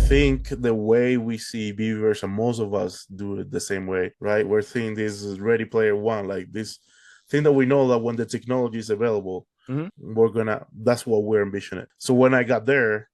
think the way we see VeVeVerse, and most of us do it the same way, right? We're thinking this is Ready Player One, like this thing that we know that when the technology is available, that's what we're envisioning. So when I got there,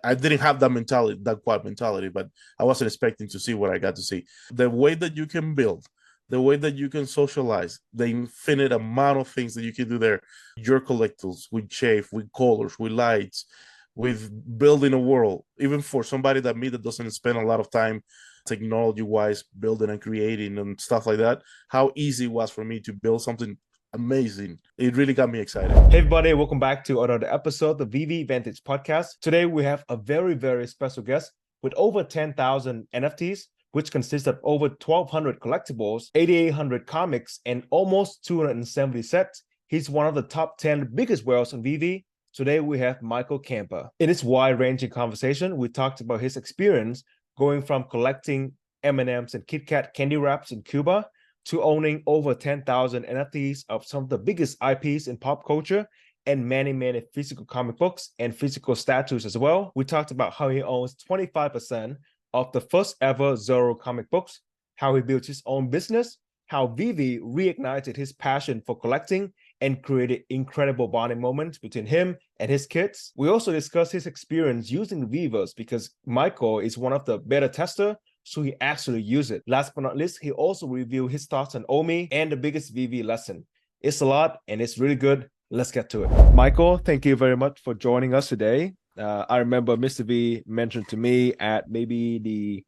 I didn't have that mentality, that quad mentality, but I wasn't expecting to see what I got to see. The way that you can build, the way that you can socialize, the infinite amount of things that you can do there, your collectibles with shape, with colors, with lights, with building a world, even for somebody that me that doesn't spend a lot of time technology wise building and creating and stuff like that, how easy it was for me to build something amazing. It really got me excited. Hey everybody, welcome back to another episode of the VeVe Vantage Podcast. Today we have a very, very special guest with over 10,000 NFTs, which consists of over 1,200 collectibles, 8,800 comics, and almost 270 sets. He's one of the top 10 biggest whales on VeVe. Today we have MichaelCampa. In this wide-ranging conversation, we talked about his experience going from collecting M&Ms and Kit Kat candy wraps in Cuba to owning over 10,000 NFTs of some of the biggest IPs in pop culture and many, many physical comic books and physical statues as well. We talked about how he owns 25% of the first ever Zoro comic books, how he built his own business, how VeVe reignited his passion for collecting and created incredible bonding moments between him and his kids. We also discussed his experience using VeVeVerse because Michael is one of the beta testers, so he actually used it. Last but not least, he also reviewed his thoughts on OMI and the biggest VeVe lesson. It's a lot and it's really good. Let's get to it. Michael, thank you very much for joining us today. I remember MisterV mentioned to me at maybe the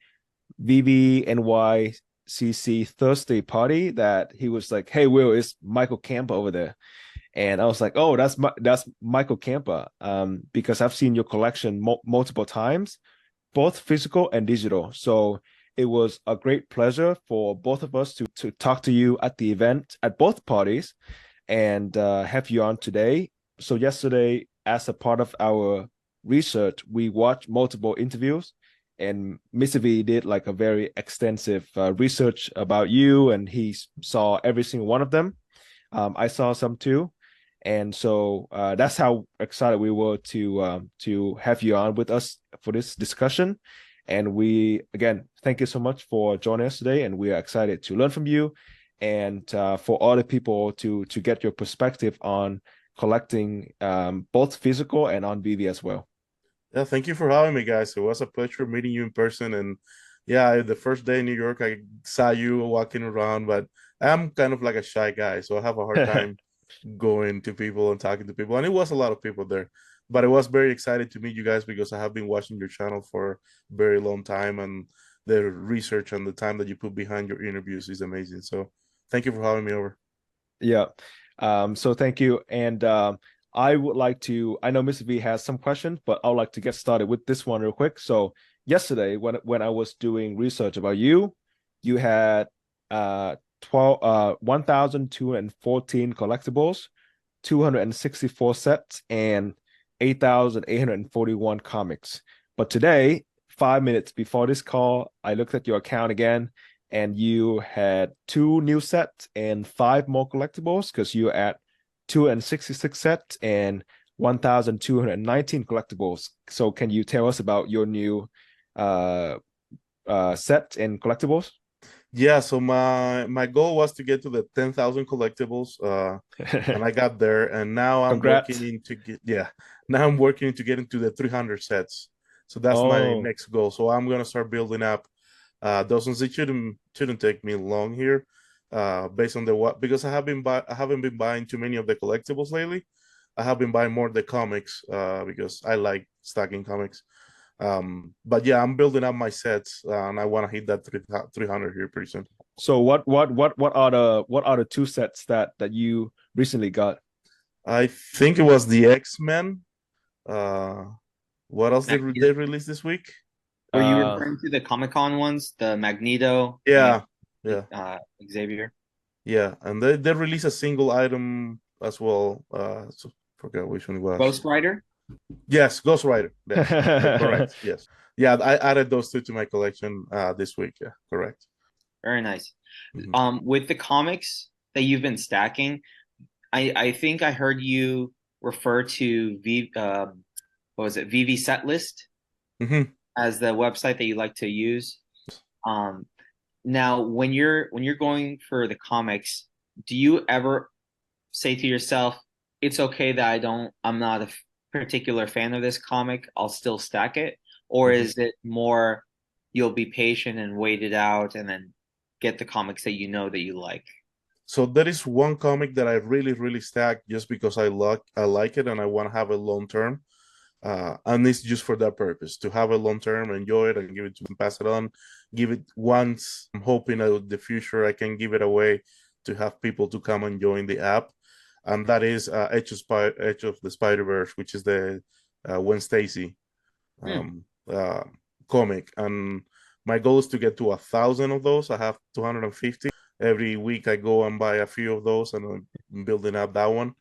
VeVe NYCC Thursday party that he was like, "Hey, Will, it's MichaelCampa over there." And I was like, "Oh, that's MichaelCampa," because I've seen your collection multiple times, both physical and digital. So it was a great pleasure for both of us to talk to you at the event at both parties and have you on today. So yesterday, as a part of our research, we watched multiple interviews, and MisterV did like a very extensive research about you, and he saw every single one of them. I saw some too. And so that's how excited we were to have you on with us for this discussion. And we, again, thank you so much for joining us today. And we are excited to learn from you and for other people to get your perspective on collecting both physical and on VeVe as well. Yeah, thank you for having me, guys. It was a pleasure meeting you in person. And yeah, the first day in New York, I saw you walking around, but I'm kind of like a shy guy, so I have a hard time going to people and talking to people. And it was a lot of people there, but I was very excited to meet you guys because I have been watching your channel for a very long time, and the research and the time that you put behind your interviews is amazing. So thank you for having me over. Yeah. So thank you. And I would like to, I know MisterV has some questions, but I would like to get started with this one real quick. So yesterday, when I was doing research about you, you had 1,214 collectibles, 264 sets, and 8,841 comics. But today, 5 minutes before this call, I looked at your account again, and you had 2 new sets and 5 more collectibles because you're at 266 sets and 1,219 collectibles. So can you tell us about your new set and collectibles? Yeah, so my goal was to get to the 10,000 collectibles, and I got there. And now I'm Congrats. working to get into the 300 sets. So that's my next goal. So I'm gonna start building up those ones. It shouldn't take me long here, based on the what, because I haven't been buying too many of the collectibles lately. I have been buying more of the comics because I like stacking comics. But yeah, I'm building up my sets, and I want to hit that 300 here pretty soon. So what are the 2 sets that you recently got? I think it was the X-Men. What else did they release this week? Were you referring to the Comic-Con ones, the Magneto? Yeah, Xavier. Yeah, and they released a single item as well. So forget which one it was. Ghost Rider. Yes, Ghost Rider. Yes, correct. Yes, yeah, I added those 2 to my collection this week. Yeah, correct. Very nice. With the comics that you've been stacking, I think I heard you refer to what was it, VeVe set list? as the website that you like to use. Now, when you're going for the comics, do you ever say to yourself, "It's okay that I'm not a particular fan of this comic. I'll still stack it," or is it more you'll be patient and wait it out and then get the comics that you know that you like? So there is one comic that I really stack just because I like it and I want to have a long term. And it's just for that purpose, to have a long term, enjoy it, and give it to pass it on, give it once. I'm hoping that in the future I can give it away to have people to come and join the app, and that is Edge of the Spider-Verse, which is the Gwen Stacy comic, and my goal is to get to 1,000 of those. I have 250. Every week I go and buy a few of those, and I'm building up that one.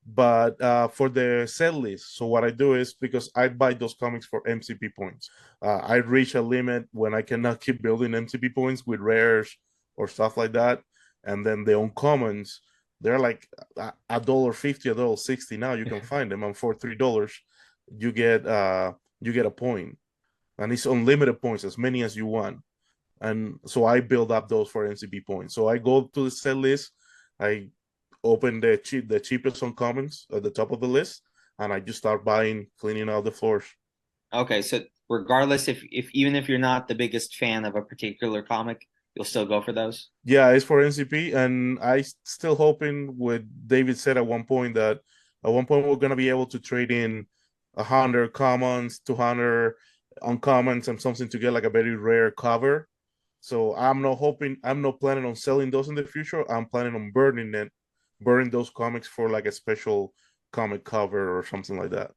But for the set list, so what I do is, because I buy those comics for MCP points, I reach a limit when I cannot keep building MCP points with rares or stuff like that. And then the uncommons, they're like $1.50, $1.60 now. You can find them, and for $3, you get a point, and it's unlimited points, as many as you want. And so I build up those for MCP points. So I go to the set list, I open the cheapest uncommons at the top of the list, and I just start buying, cleaning out the floors. Okay, so regardless, if even if you're not the biggest fan of a particular comic, you'll still go for those? Yeah, it's for NCP, and I still hoping, what David said at one point, that at one point we're gonna be able to trade in 100 commons, 200 uncommons, and something to get like a very rare cover. So I'm not planning on selling those in the future. I'm planning on burning those comics for like a special comic cover or something like that.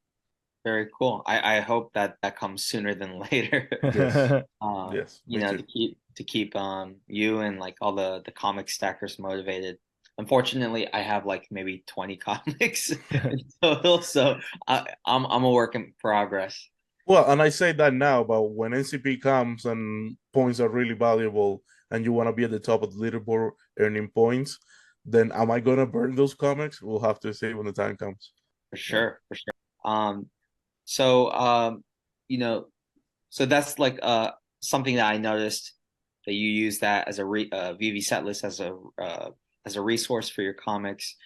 Very cool. I hope that comes sooner than later. Yes. Yes. You know, to keep you and like all the comic stackers motivated. Unfortunately, I have like maybe 20 comics in total, so I'm a work in progress. Well, and I say that now, but when NCP comes and points are really valuable, and you want to be at the top of the leaderboard earning points, then am I gonna burn those comics? We'll have to see when the time comes. For sure, for sure. So you know, so that's like something that I noticed, that you use that as a VeVe set list as a resource for your comics.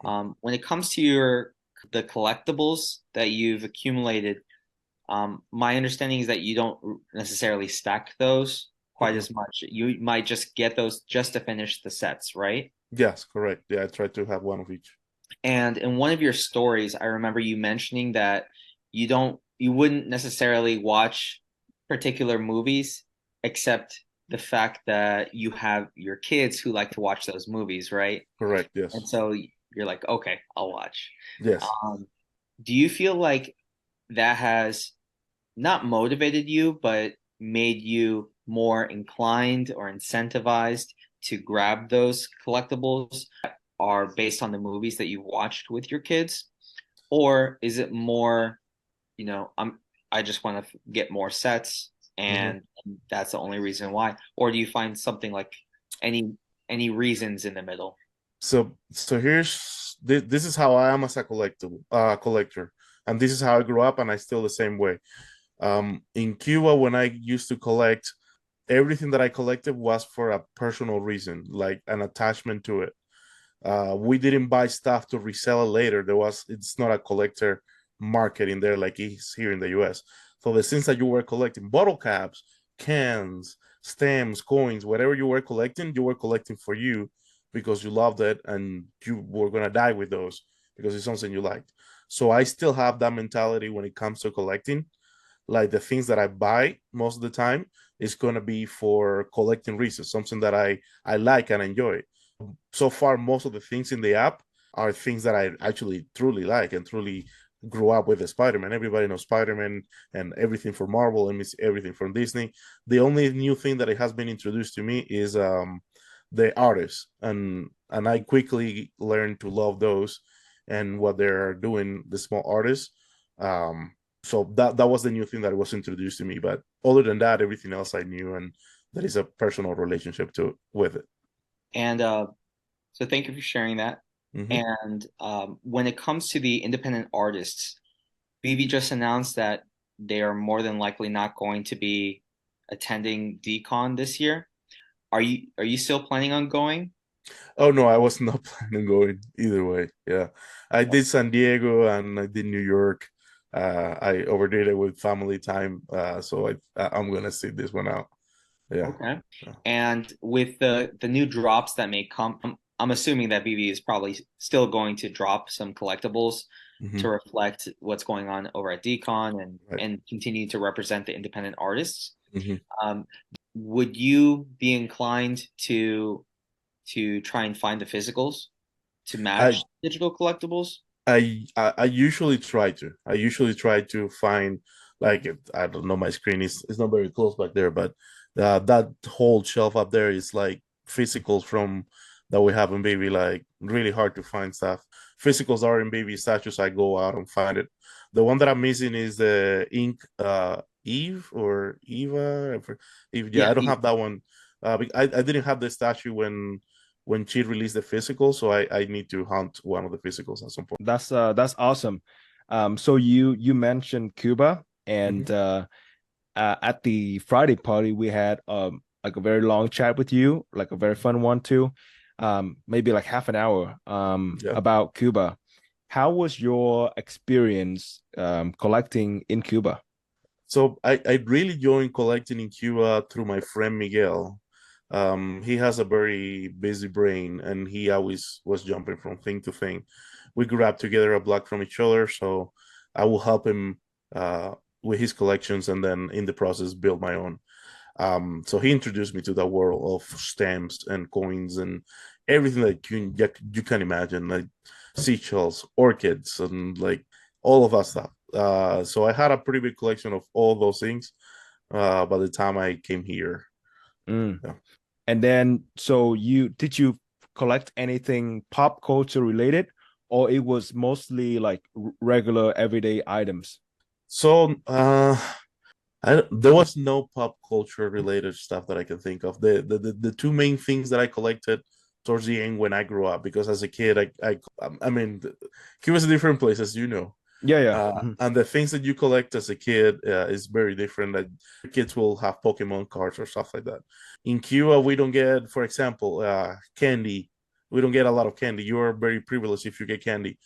When it comes to the collectibles that you've accumulated, my understanding is that you don't necessarily stack those quite as much. You might just get those just to finish the sets, right? Yes, correct. Yeah, I try to have one of each. And in one of your stories, I remember you mentioning that you wouldn't necessarily watch particular movies, except the fact that you have your kids who like to watch those movies, right? Correct. Yes. And so you're like, okay, I'll watch. Yes. Do you feel like that has not motivated you, but made you more inclined or incentivized to grab those collectibles that are based on the movies that you watched with your kids? Or is it more, I just want to get more sets, and that's the only reason why? Or do you find something like any reasons in the middle? So this is how I am as a collector, and this is how I grew up, and I still the same way. In Cuba, when I used to collect, everything that I collected was for a personal reason, like an attachment to it. We didn't buy stuff to resell it later. It's not a collector market in there like it's here in the US. So the things that you were collecting, bottle caps, cans, stamps, coins, whatever you were collecting for you because you loved it and you were gonna die with those because it's something you liked. So I still have that mentality when it comes to collecting. Like the things that I buy most of the time is gonna be for collecting reasons, something that I like and enjoy. So far, most of the things in the app are things that I actually truly like and truly grew up with. The Spider-Man. Everybody knows Spider-Man and everything from Marvel and everything from Disney. The only new thing that it has been introduced to me is the artists, and I quickly learned to love those and what they're doing, the small artists. So that was the new thing that was introduced to me. But other than that, everything else I knew, and there is a personal relationship with it. And so thank you for sharing that. And when it comes to the independent artists, VeVe just announced that they are more than likely not going to be attending DCon this year. Are you still planning on going? Oh no, I was not planning on going either way. Yeah, I did San Diego and I did New York. I overdid it with family time, so I'm gonna sit this one out. Yeah. Okay. And with the new drops that may come, I'm assuming that VeVe is probably still going to drop some collectibles to reflect what's going on over at DCon and continue to represent the independent artists. Would you be inclined to try and find the physicals to match digital collectibles? I usually try to. I usually try to find, like, I don't know, my screen is not very close back there, but that whole shelf up there is like physicals from that we have in VeVe, like really hard to find stuff. Physicals are in VeVe statues. I go out and find it. The one that I'm missing is the ink Eve or Eva. Yeah, I don't have that one. I didn't have the statue when she released the physical, so I need to hunt one of the physicals at some point. That's awesome. So you mentioned Cuba, and at the Friday party we had like a very long chat with you, like a very fun one too. Maybe like half an hour about Cuba. How was your experience collecting in Cuba? So I really joined collecting in Cuba through my friend Miguel. He has a very busy brain and he always was jumping from thing to thing. We grew up together a block from each other, so I will help him with his collections and then in the process build my own. So he introduced me to the world of stamps and coins and everything that you can imagine, like seashells, orchids, and like all of that stuff. So I had a pretty big collection of all those things by the time I came here. Yeah. And then, so did you collect anything pop culture related, or it was mostly like regular everyday items? So there was no pop culture related stuff that I can think of. The two main things that I collected towards the end when I grew up, because as a kid, I mean, Cuba's a different place, as you know. And the things that you collect as a kid is very different. Like kids will have Pokemon cards or stuff like that. In Cuba, we don't get, for example, candy. We don't get a lot of candy. You are very privileged if you get candy.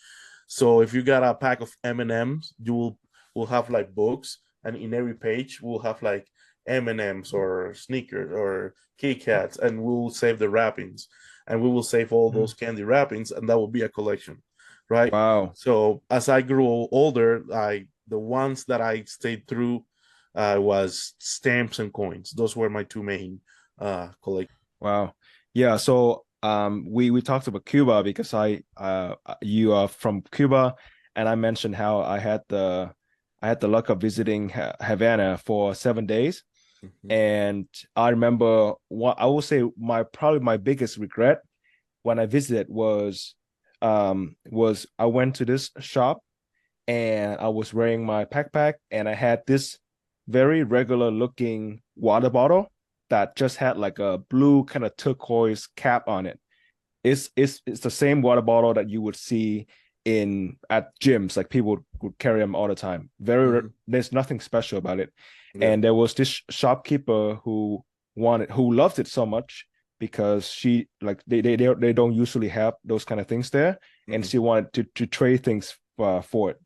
So if you got a pack of M&Ms, you will have like books, and in every page we'll have like M&Ms or Snickers or Kit Kats, and we'll save the wrappings, and we will save all those candy wrappings, and that will be a collection. Right. Wow. So as I grew older, the ones that I stayed through was stamps and coins. Those were my two main collections. Wow. Yeah. So we talked about Cuba because you are from Cuba, and I mentioned how I had the luck of visiting Havana for 7 days. And I remember I will say probably my biggest regret when I visited was I went to this shop and I was wearing my backpack and I had this very regular looking water bottle that just had like a blue kind of turquoise cap on it. It's the same water bottle that you would see at gyms, like people would carry them all the time. There's nothing special about it. And there was this shopkeeper who loved it so much, because she, like, they don't usually have those kind of things there, and she wanted to trade things for it,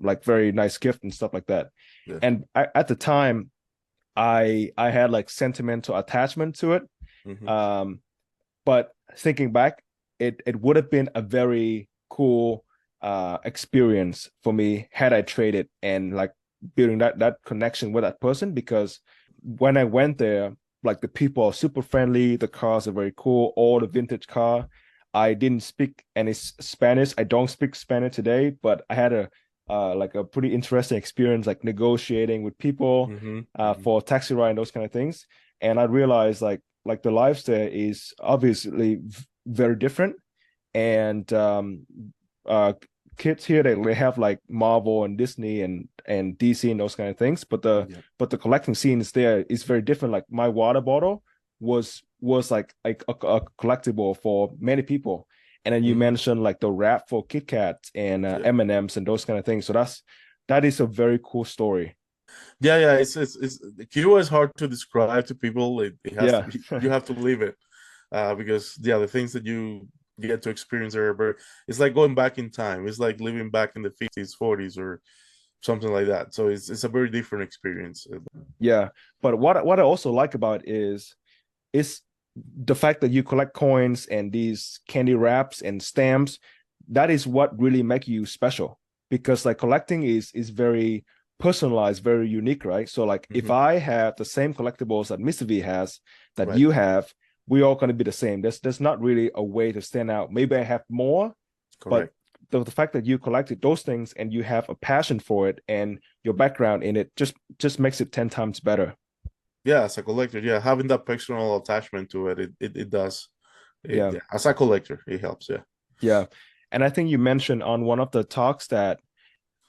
like very nice gift and stuff like that. And at the time I had like sentimental attachment to it, but thinking back, it would have been a very cool experience for me had I traded and like building that connection with that person, because when I went there, like the people are super friendly, the cars are very cool, all the vintage car. I didn't speak any Spanish. I don't speak Spanish today, but I had a pretty interesting experience, like negotiating with people for a taxi ride and those kind of things. And I realized like the life there is obviously very different. And kids here, they have like Marvel and Disney and DC and those kind of things, but the collecting scenes there is very different. Like my water bottle was like a collectible for many people, and then you mentioned like the wrap for Kit Kats and M&Ms and those kind of things. So that is a very cool story. Yeah. It's Cuba is hard to describe to people. It has to Yeah. be, you have to live it, because the things that you get to experience are, but it's like going back in time. It's like living back in the 50s, 40s, or something like that. So it's a very different experience. Yeah. But what I also like about it is the fact that you collect coins and these candy wraps and stamps. That is what really make you special, because like collecting is very personalized, very unique, right? So like if Mhm. I have the same collectibles that MisterV has, that Right. you have, we're all going to be the same. There's not really a way to stand out. Maybe I have more, but Correct. the fact that you collected those things and you have a passion for it and your background in it just makes it 10 times better. Yeah, as a collector, yeah, having that personal attachment to it, it does. Yeah. Yeah, as a collector, it helps. Yeah. Yeah. And I think you mentioned on one of the talks that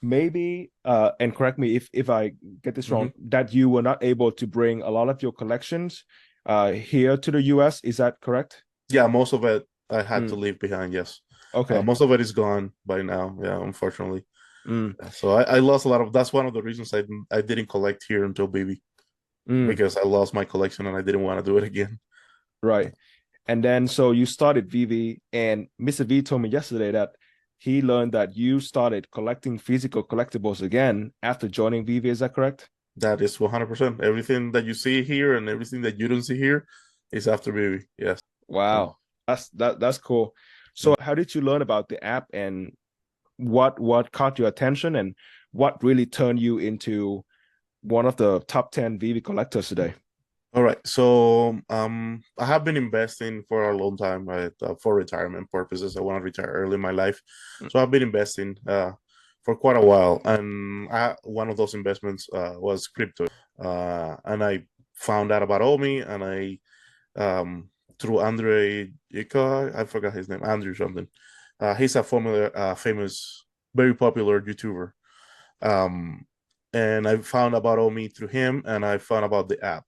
maybe and correct me if I get this Hmm. wrong, that you were not able to bring a lot of your collections here to the US. Is that correct? Yeah, most of it I had to Mm, leave behind. Yes, okay. most of it is gone by now. Yeah, unfortunately. Mm, So I lost a lot of. That's one of the reasons I didn't collect here until baby, mm, because I lost my collection and I didn't want to do it again. right. And then so you started VeVe, and Mr. V told me yesterday that he learned that you started collecting physical collectibles again after joining VeVe. Is that correct? That is 100%. Everything that you see here and everything that you don't see here is after baby. Yes. Wow. That's cool. Mm. So how did you learn about the app, and what caught your attention, and what really turned you into one of the top 10 VeVe collectors today? All right. So I have been investing for a long time, right, for retirement purposes. I want to retire early in my life. So I've been investing for quite a while. And one of those investments was crypto. And I found out about OMI, and I through Andre Ika, I forgot his name, Andrew something. He's a famous, very popular YouTuber. Um, and I found about OMI through him, and I found about the app.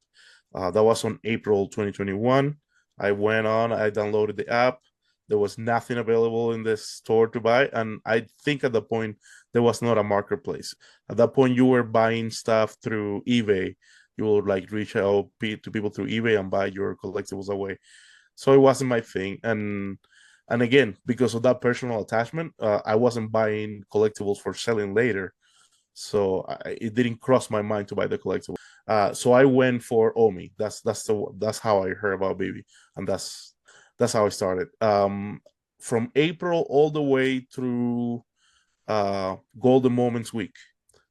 That was on April 2021. I went on, I downloaded the app. There was nothing available in the store to buy. And I think at the point, there was not a marketplace. At that point, you were buying stuff through eBay. You would like reach out to people through eBay and buy your collectibles away. So it wasn't my thing. And again, because of that personal attachment, I wasn't buying collectibles for selling later. So it didn't cross my mind to buy the collectible. So I went for OMI. That's how I heard about baby, and that's how I started. From April all the way through Golden Moments week,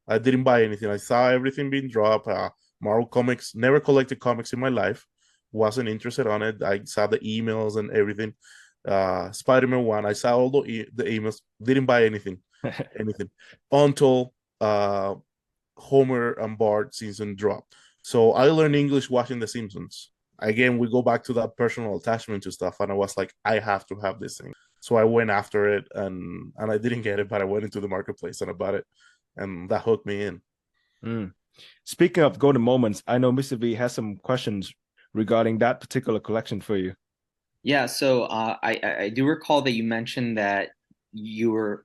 I didn't buy anything. I saw everything being dropped. Marvel comics. Never collected comics in my life. Wasn't interested on it. I saw the emails and everything. Spider-Man 1. I saw all the emails. Didn't buy anything until Homer and Bart season dropped. So I learned English watching The Simpsons. Again, we go back to that personal attachment to stuff, and I was like, I have to have this thing. So I went after it, and I didn't get it, but I went into the marketplace and I bought it, and that hooked me in. Mm. Speaking of golden moments, I know Mr. V has some questions regarding that particular collection for you. Yeah, so I do recall that you mentioned that you're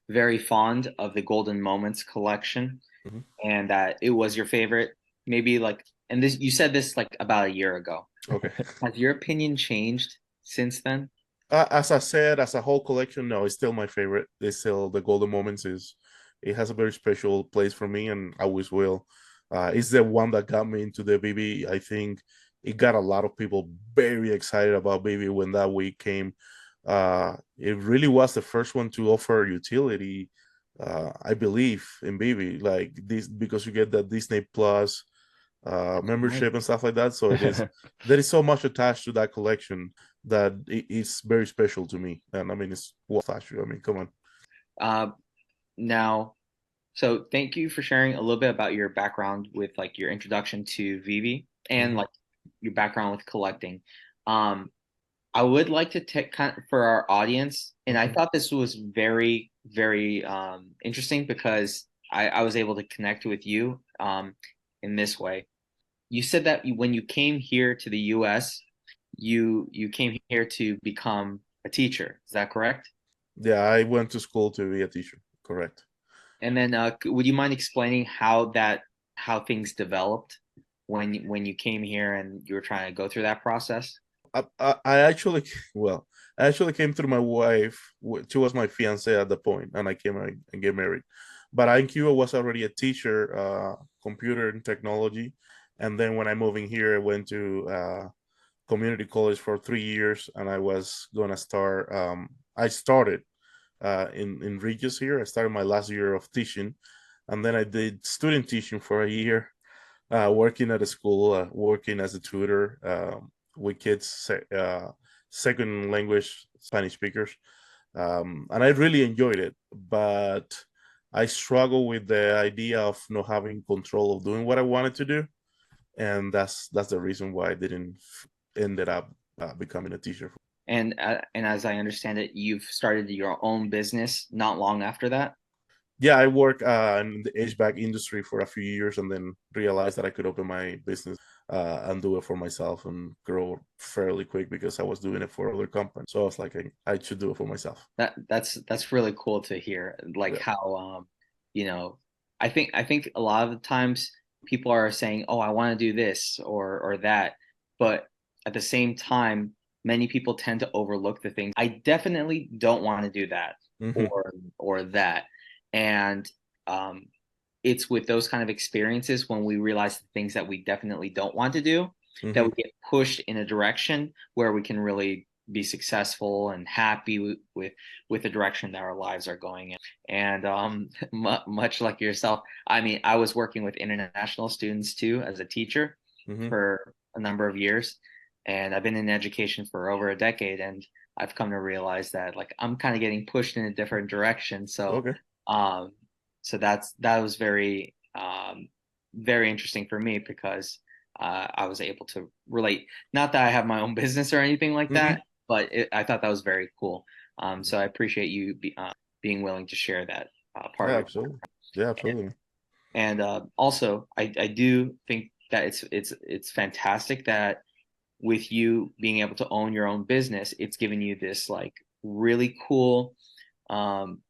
very fond of the Golden Moments collection, Mhm. and that it was your favorite. Maybe like, and this you said this like about a year ago. Okay. Has your opinion changed since then? As I said, as a whole collection, no, it's still my favorite. It's still the Golden Moments is. It has a very special place for me, and I always will. It's the one that got me into the BB. I think it got a lot of people very excited about BB when that week came. It really was the first one to offer utility, I believe, in BB, like this, because you get the Disney Plus Right. membership and stuff like that. So it is there is so much attached to that collection that it's very special to me. And I mean, it's well attached. I mean, come on. Uh, Now, so thank you for sharing a little bit about your background with like your introduction to VeVe and Mhm. like your background with collecting. Um, I would like to take kind of for our audience, and I Mhm. thought this was very, very interesting because I was able to connect with you in this way. You said that when you came here to the US, you came here to become a teacher. Is that correct? Yeah, I went to school to be a teacher. Correct. And then would you mind explaining how things developed when you came here and you were trying to go through that process? I actually, well, I actually came through my wife. She was my fiance at the point, and I came and get married. But I in Cuba was already a teacher, computer and technology. And then when I moved in here, I went to community college for 3 years, and I was gonna start. I started in Regis here. I started my last year of teaching, and then I did student teaching for a year, working at a school, working as a tutor with kids, second language Spanish speakers, and I really enjoyed it. But I struggle with the idea of not having control of doing what I wanted to do, and that's the reason why I didn't ended up becoming a teacher. And as I understand it, you've started your own business not long after that. Yeah, I worked in the HVAC industry for a few years, and then realized that I could open my business and do it for myself and grow fairly quick because I was doing it for other companies. So I was like, I should do it for myself. That's really cool to hear. Like how I think a lot of the times people are saying, "Oh, I want to do this or that," but at the same time, many people tend to overlook the things. I definitely don't want to do that or that. And it's with those kind of experiences when we realize the things that we definitely don't want to do that we get pushed in a direction where we can really be successful and happy with the direction that our lives are going in. And much like yourself, I mean, I was working with international students too as a teacher for a number of years, and I've been in education for over a decade, and I've come to realize that like I'm kind of getting pushed in a different direction. So so that was very very interesting for me because I was able to relate. Not that I have my own business or anything like that, but I thought that was very cool. So I appreciate you being willing to share that part. Yeah, absolutely. Yeah, absolutely. And also, I do think that it's fantastic that with you being able to own your own business, it's given you this like really cool.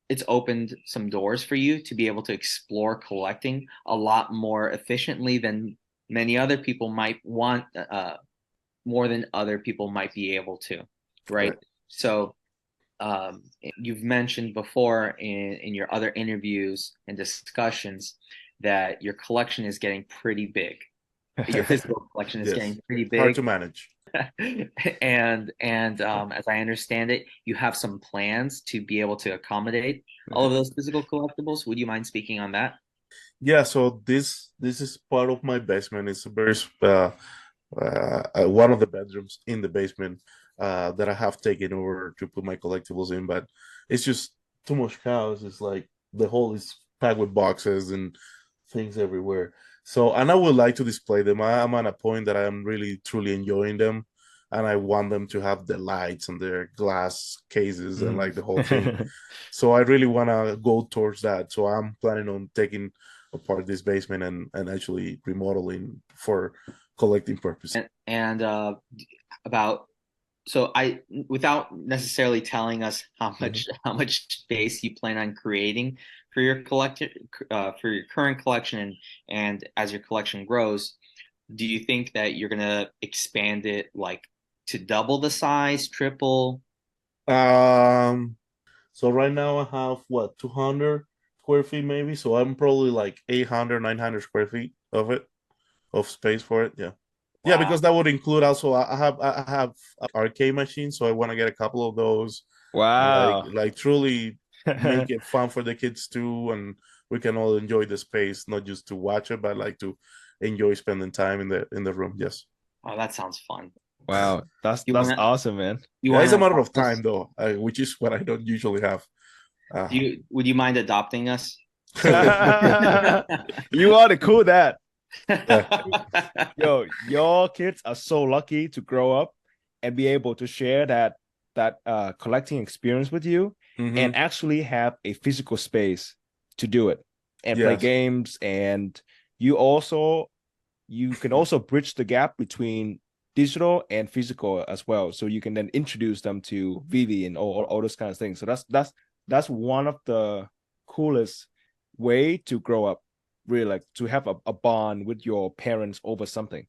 It's opened some doors for you to be able to explore collecting a lot more efficiently than many other people might want, more than other people might be able to, right? So you've mentioned before in your other interviews and discussions that your collection is getting pretty big. Your physical collection is getting pretty big. Hard to manage. and as I understand it, you have some plans to be able to accommodate all of those physical collectibles. Would you mind speaking on that? Yeah, so this is part of my basement. It's a very one of the bedrooms in the basement that I have taken over to put my collectibles in, but it's just too much chaos. It's like the whole is packed with boxes and things everywhere. So, and I would like to display them. I'm at a point that I'm really truly enjoying them, and I want them to have the lights and their glass cases and like the whole thing. So I really want to go towards that. So I'm planning on taking apart this basement and actually remodeling for collecting purposes. And about so I without necessarily telling us how much space you plan on creating for your for your current collection and as your collection grows, do you think that you're gonna expand it like to double the size, triple? So right now I have what 200 square feet maybe. So I'm probably like 800, 900 square feet of space for it. Yeah. Wow. Yeah, because that would include also I have arcade machines, so I want to get a couple of those. Wow. Like truly make it fun for the kids too, and we can all enjoy the space, not just to watch it, but like to enjoy spending time in the room. Yes. Oh, that sounds fun. Wow, that's awesome, man. It's a matter of time though, which is what I don't usually have. Would you mind adopting us? You are the cool dad. Yo, your kids are so lucky to grow up and be able to share that collecting experience with you and actually have a physical space to do it and play games. And you can also bridge the gap between digital and physical as well. So you can then introduce them to VeVe and all those kinds of things. So that's one of the coolest way to grow up, really, like to have a bond with your parents over something.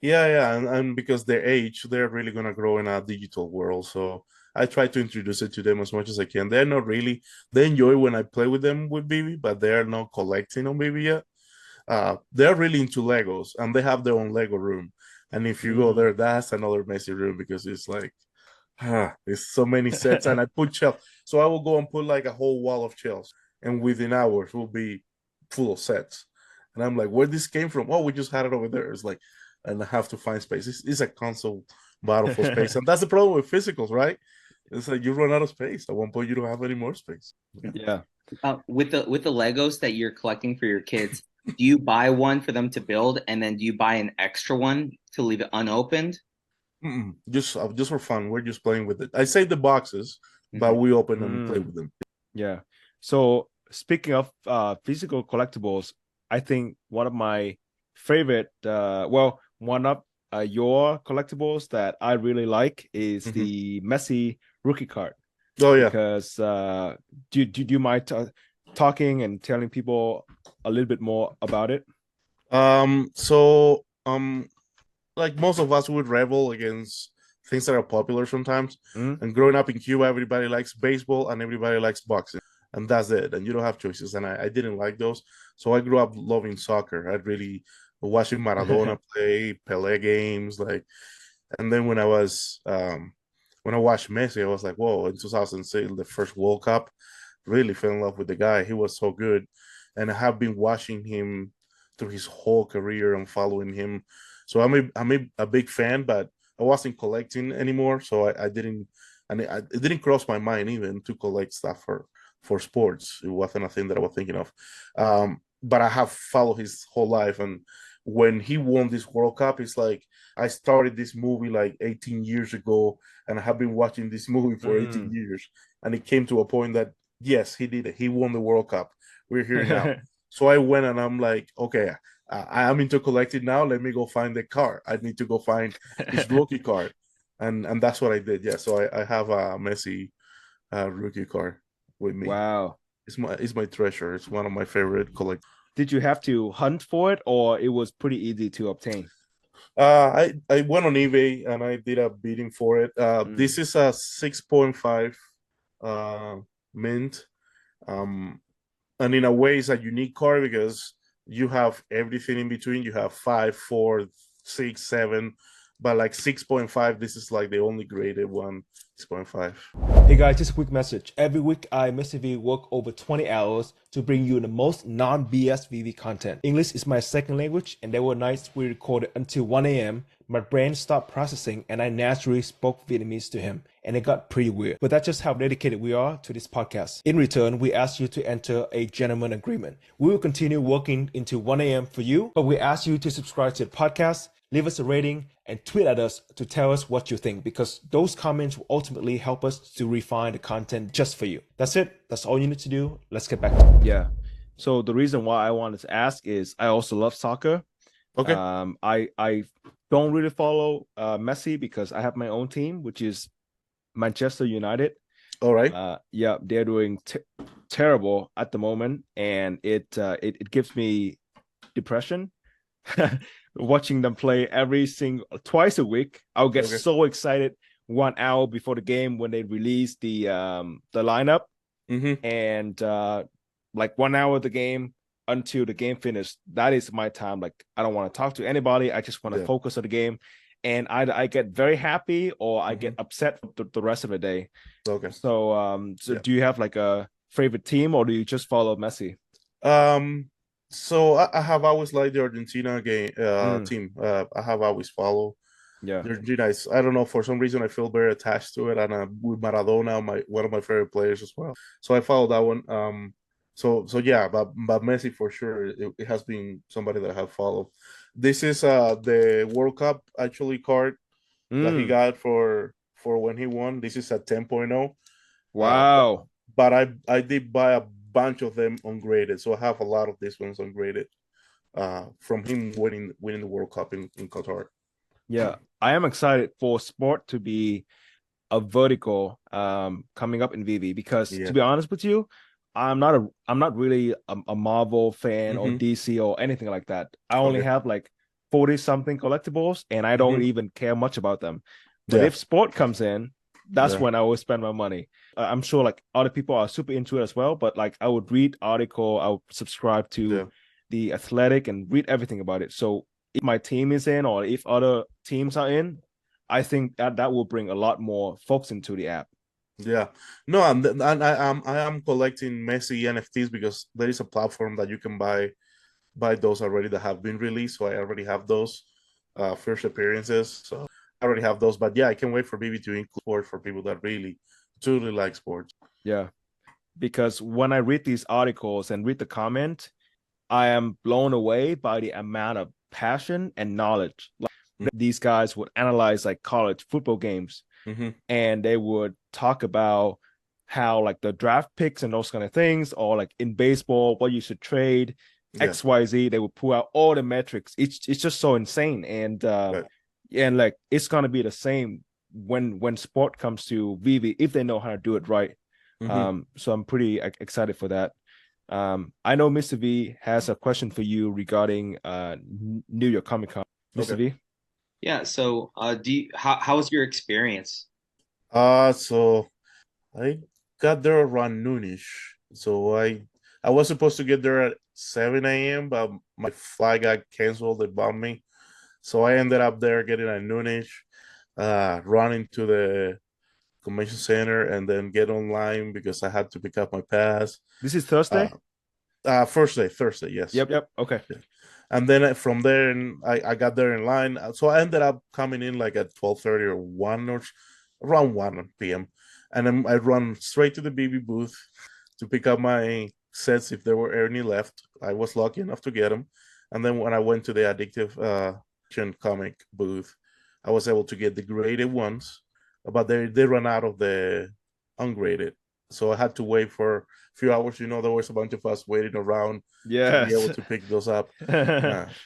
Yeah, and because their age, they're really gonna grow in a digital world. So I try to introduce it to them as much as I can. They're not really they enjoy when I play with them with VeVe, but they're not collecting on VeVe yet. They're really into Legos, and they have their own Lego room. And if you go there, that's another messy room because it's like, there's so many sets, and I put shelves. So I will go and put like a whole wall of shelves, and within hours, will be full of sets. And I'm like, where this came from? Oh, we just had it over there. It's like, and I have to find space. It's a console battle for space, and that's the problem with physicals, right? It's like you run out of space. At one point, you don't have any more space. Yeah. With the Legos that you're collecting for your kids, do you buy one for them to build, and then do you buy an extra one to leave it unopened? Just for fun. We're just playing with it. I save the boxes, but we open them and play with them. Yeah. So speaking of physical collectibles, I think one of my favorite, one of your collectibles that I really like is the Messi rookie card. Oh yeah. Because do you mind talking and telling people a little bit more about it? Like most of us would rebel against things that are popular sometimes. And growing up in Cuba, everybody likes baseball and everybody likes boxing, and that's it. And you don't have choices. And I didn't like those, so I grew up loving soccer. I really watching Maradona play, Pelé games, like. And then when I watched Messi, I was like, whoa! In 2006, the first World Cup, really fell in love with the guy. He was so good, and I have been watching him through his whole career and following him. So I'm a big fan, but I wasn't collecting anymore. So it didn't cross my mind even to collect stuff for sports. It wasn't a thing that I was thinking of. But I have followed his whole life, and when he won this World Cup, it's like I started this movie like 18 years ago, and I have been watching this movie for 18 years, and it came to a point that yes, he did it. He won the World Cup. We're here now. So I went and I'm like, okay, I am into collecting now. Let me go find the card. I need to go find his rookie card, and that's what I did. Yeah, so I have a Messi rookie card with me. Wow, it's my treasure. It's one of my favorite collect. Did you have to hunt for it, or it was pretty easy to obtain? I went on eBay and I did a bidding for it. This is a 6.5 mint. And in a way, it's a unique card because you have everything in between. You have 5, 4, 6, 7, but like 6.5, this is like the only graded one, 6.5. Hey guys, just a quick message. Every week, I, MisterV, work over 20 hours to bring you the most non-BS VeVe content. English is my second language, and there were nights we recorded until 1 a.m. My brain stopped processing, and I naturally spoke Vietnamese to him, and it got pretty weird. But that's just how dedicated we are to this podcast. In return, we ask you to enter a gentleman agreement. We will continue working until 1 a.m. for you, but we ask you to subscribe to the podcast, leave us a rating, and tweet at us to tell us what you think, because those comments will ultimately help us to refine the content just for you. That's it. That's all you need to do. Let's get back to it. Yeah. So the reason why I wanted to ask is I also love soccer. Okay. I don't really follow Messi because I have my own team, which is Manchester United. All right. Yeah, they're doing terrible at the moment, and it gives me depression. Watching them play twice a week. I'll get so excited 1 hour before the game when they release the lineup, and like 1 hour of the game until the game finished. That is my time. Like, I don't want to talk to anybody. I just want to focus on the game, and either I get very happy or I get upset the rest of the day. Okay. So do you have like a favorite team, or do you just follow Messi? So I have always liked the Argentina team. I have always followed. Yeah, the Argentina I don't know, for some reason I feel very attached to it, and with Maradona, one of my favorite players as well. So I followed that one. So yeah, but Messi for sure. It has been somebody that I have followed. This is the World Cup actually card that he got for when he won. This is a 10.0. Wow. But I did buy a bunch of them ungraded, so I have a lot of these ones ungraded from him winning the World Cup in Qatar. Yeah, I am excited for sport to be a vertical coming up in VeVe because to be honest with you, I'm not really a Marvel fan or DC or anything like that. I only have like 40 something collectibles, and I don't even care much about them. But if sport comes in, that's when I always spend my money. I'm sure like other people are super into it as well, but like I would read article, I would subscribe to the Athletic and read everything about it. So if my team is in, or if other teams are in, I think that will bring a lot more folks into the app. Yeah, no, I am collecting Messi NFTs because there is a platform that you can buy those already that have been released. So I already have those first appearances. So I already have those. But yeah, I can't wait for VeVe to include sport for people that really truly like sports. Yeah, because when I read these articles and read the comment, I am blown away by the amount of passion and knowledge. Like these guys would analyze like college football games, and they would talk about how like the draft picks and those kind of things, or like in baseball, what you should trade, XYZ. They would pull out all the metrics. It's just so insane, and and like it's gonna be the same when sport comes to VeVe if they know how to do it right. So I'm pretty excited for that. I know Mr. V has a question for you regarding New York Comic Con. Mr. V? Yeah, so how was your experience? So I got there around noonish. So I was supposed to get there at 7 a.m., but my flight got canceled. They bumped me. So I ended up there getting at noonish, running to the convention center and then get online because I had to pick up my pass. This is Thursday? Thursday, yes. Yep. Okay. Yeah. And then from there, I got there in line. So I ended up coming in like at 12:30 or 1 or around 1 p.m. And then I run straight to the VeVe booth to pick up my sets if there were any left. I was lucky enough to get them. And then when I went to the Addictive comic booth, I was able to get the graded ones, but they ran out of the ungraded. So I had to wait for a few hours. There was a bunch of us waiting around to be able to pick those up.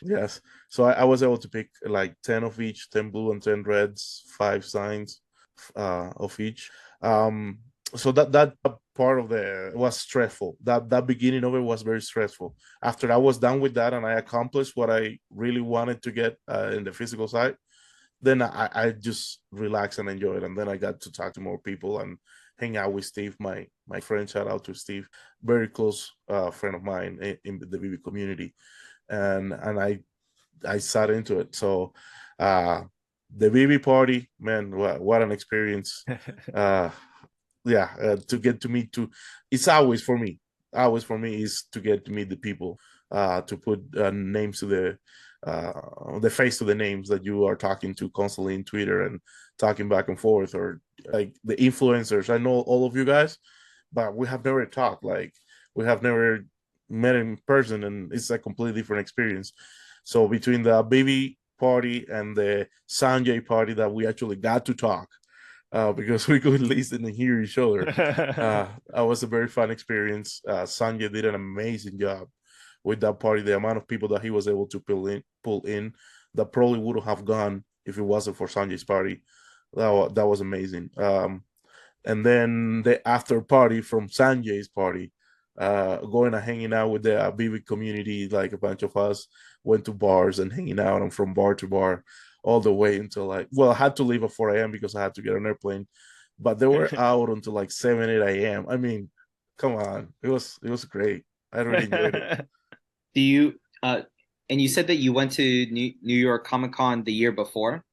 Yes. So I was able to pick like 10 of each, 10 blue and 10 reds, 5 signs of each. So that part of it was stressful. That beginning of it was very stressful. After I was done with that and I accomplished what I really wanted to get in the physical side, then I just relaxed and enjoyed it. And then I got to talk to more people and hang out with Steve, my friend. Shout out to Steve, very close friend of mine in the VeVe community, and I sat into it. So the VeVe party, man, what an experience! To get to meet it's always for me is to get to meet the people, to put names to the face to the names that you are talking to constantly in Twitter and talking back and forth, or like the influencers. I know all of you guys, but we have never talked. Like we have never met in person, and it's a completely different experience. So between the VeVe party and the Sanjay party that we actually got to talk, because we could listen and hear each other. That was a very fun experience. Sanjay did an amazing job with that party. The amount of people that he was able to pull in that probably wouldn't have gone if it wasn't for Sanjay's party. That was amazing. And then the after party from Sanjay's party, going and hanging out with the VeVe community, like a bunch of us went to bars and hanging out, and from bar to bar all the way until I had to leave at 4 a.m. because I had to get an airplane, but they were out until like 7, 8 a.m. I mean, come on. It was great. I really enjoyed it. Do you, and you said that you went to New York Comic Con the year before?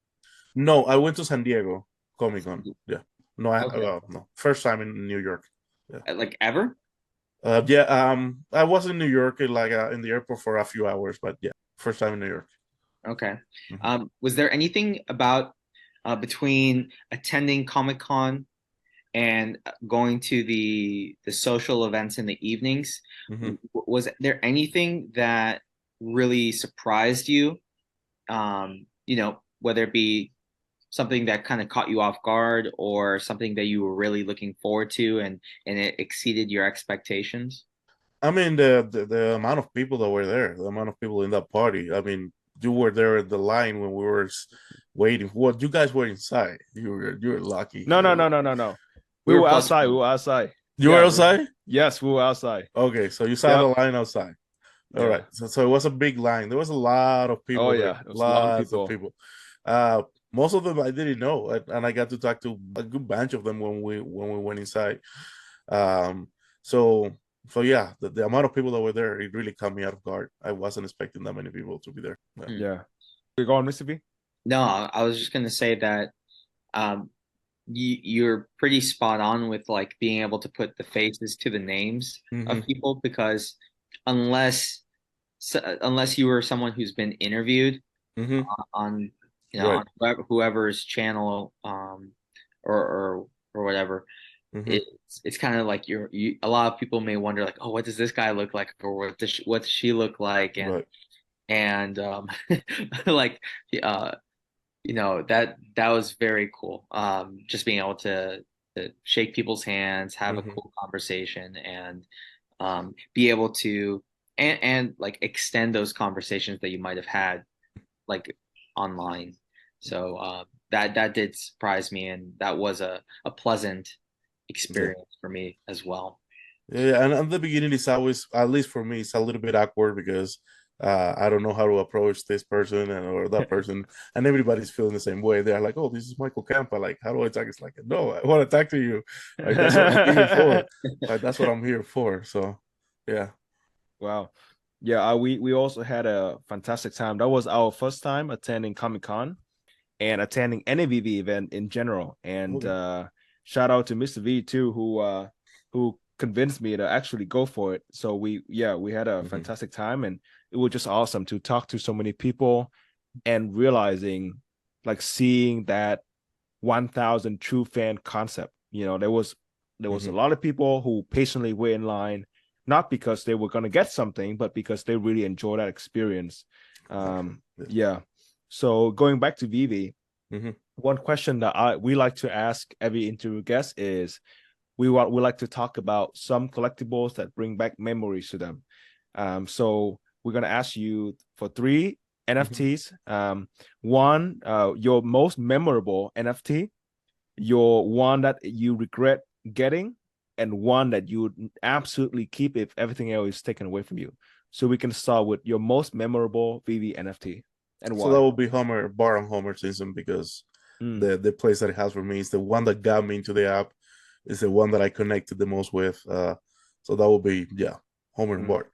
No, I went to San Diego Comic Con. Yeah. No, no. First time in New York. Yeah. Like ever? I was in New York, like in the airport for a few hours, but yeah, first time in New York. Okay. Was there anything about between attending Comic-Con and going to the social events in the evenings? Was there anything that really surprised you? Whether it be something that kind of caught you off guard, or something that you were really looking forward to and it exceeded your expectations? I mean, the amount of people that were there, the amount of people in that party. I mean, you were there at the line when we were waiting. What, you guys were inside? You were lucky. No. We were outside. You were outside? Yes, we were outside. Okay, so you saw the line outside. All right. So it was a big line. There was a lot of people. Oh yeah, there. Lots of people. Most of them I didn't know, and I got to talk to a good bunch of them when we went inside. So yeah, the amount of people that were there, it really caught me out of guard. I wasn't expecting that many people to be there. Yeah. You go on, MisterV? No, I was just gonna say that you're pretty spot on with like being able to put the faces to the names of people, because unless you were someone who's been interviewed on on whoever's channel or whatever, it's kind of like a lot of people may wonder like, oh, what does this guy look like, or what does she look like, and like that was very cool. Just being able to shake people's hands, have a cool conversation, and be able to and like extend those conversations that you might have had like online. So that did surprise me, and that was a pleasant experience for me as well. Yeah, and at the beginning it's always, at least for me, it's a little bit awkward because I don't know how to approach this person or that person, and everybody's feeling the same way. They're like, "Oh, this is MichaelCampa. Like, how do I talk?" It's like, "No, I want to talk to you. Like, that's what I'm here for. Like, that's what I'm here for." So, yeah. Wow. Yeah, we also had a fantastic time. That was our first time attending Comic-Con and attending any VeVe event in general. And shout out to MisterV too, who convinced me to actually go for it. So we had a fantastic time, and it was just awesome to talk to so many people and realizing, like, seeing that 1,000 true fan concept. There was a lot of people who patiently wait in line, not because they were going to get something, but because they really enjoy that experience. Yeah. So going back to VeVe, one question that we like to ask every interview guest is, we like to talk about some collectibles that bring back memories to them. So we're going to ask you for 3 NFTs. One, your most memorable NFT, your one that you regret getting, and one that you would absolutely keep if everything else is taken away from you. So we can start with your most memorable VeVe NFT and why. So that will be Bart and Homer Simpson, because the place that it has for me is the one that got me into the app. Is the one that I connected the most with. So that will be, Homer and Bart.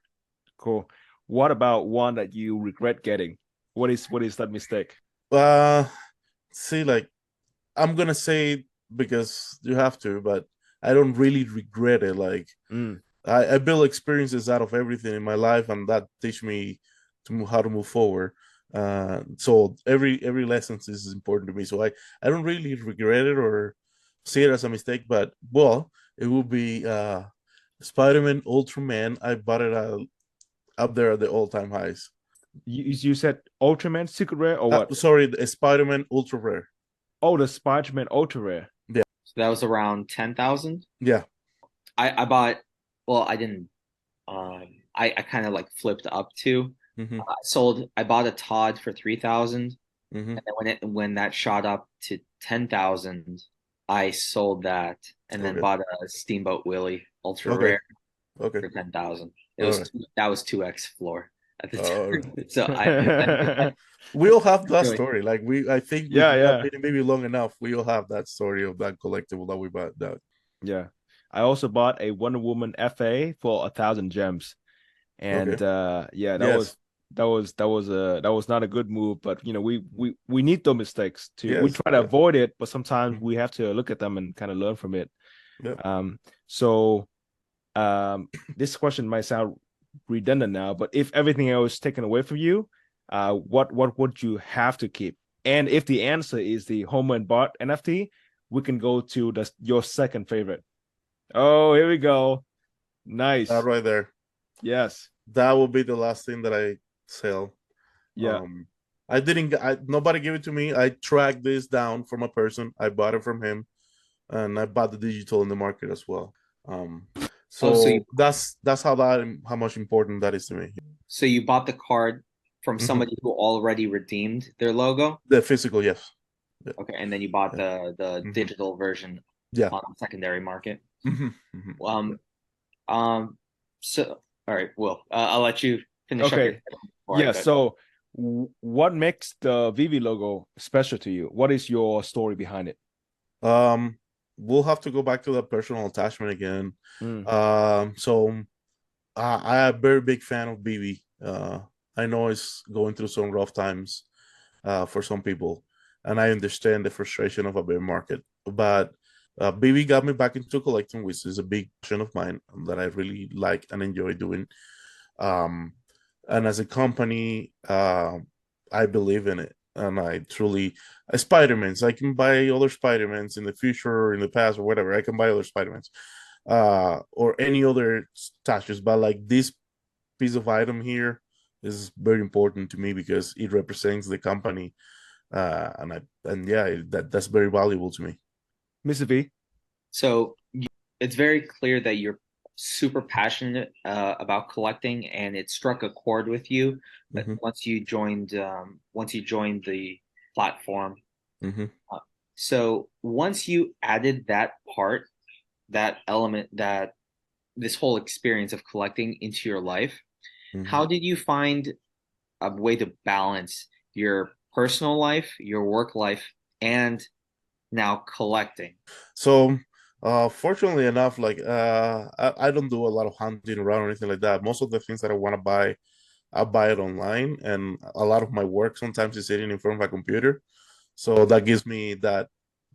Cool. What about one that you regret getting? What is that mistake? See, like, I'm gonna say, because you have to, but I don't really regret it. Like, I build experiences out of everything in my life, and that teach me how to move forward. So every lesson is important to me. So I don't really regret it or see it as a mistake, but it will be Spider-Man Ultraman. I bought it up there at the all-time highs. You said Ultraman Secret Rare or what? Sorry, the Spider-Man Ultra Rare. Oh, the Spider-Man Ultra Rare. Yeah. So that was around 10,000. Yeah. I bought. Well, I didn't. I kind of like flipped up to. I bought a Todd for 3,000, and then when that shot up to 10,000, I sold that and then bought a Steamboat Willie Ultra Rare for 10,000. That was 2x floor at the time. So we all have that story. Like I think maybe long enough, we all have that story of that collectible that we bought. Yeah, I also bought a Wonder Woman FA for 1,000 gems, and that was not a good move. But we need those mistakes to. We try to avoid it, but sometimes we have to look at them and kind of learn from it. So this question might sound redundant now, but if everything else is taken away from you, what would you have to keep? And if the answer is the Homer and Bart NFT, we can go to your second favorite. Oh, here we go. Nice. That right there. Yes. That will be the last thing that I sell. Yeah. Nobody gave it to me. I tracked this down from a person. I bought it from him, and I bought the digital in the market as well. That's how much important that is to me. So you bought the card from somebody who already redeemed their logo? The physical, yes. Yeah. Okay, and then you bought the digital version on the secondary market? So all right, Will, I'll let you finish up your Okay. Yeah. So what makes the VeVe logo special to you? What is your story behind it? We'll have to go back to the personal attachment again. Mm. So I'm a very big fan of VeVe. I know it's going through some rough times for some people, and I understand the frustration of a bear market. But VeVe got me back into collecting, which is a big passion of mine that I really like and enjoy doing. Um, and as a company, I believe in it, and I truly Spider-Mans. I can buy other Spider-Mans in the future or in the past or whatever. I can buy other Spider-Mans, or any other statues, but like this piece of item here is very important to me because it represents the company, and yeah, that's very valuable to me. MisterV. So it's very clear that you're super passionate about collecting, and it struck a chord with you Mm-hmm. once you joined the platform. Mm-hmm. So once you added that part, that element, that this whole experience of collecting into your life, Mm-hmm. how did you find a way to balance your personal life, your work life, and now collecting? So, fortunately enough, like I don't do a lot of hunting around or anything like that. Most of the things that I want to buy, I buy it online, and a lot of my work sometimes is sitting in front of my computer. So that gives me that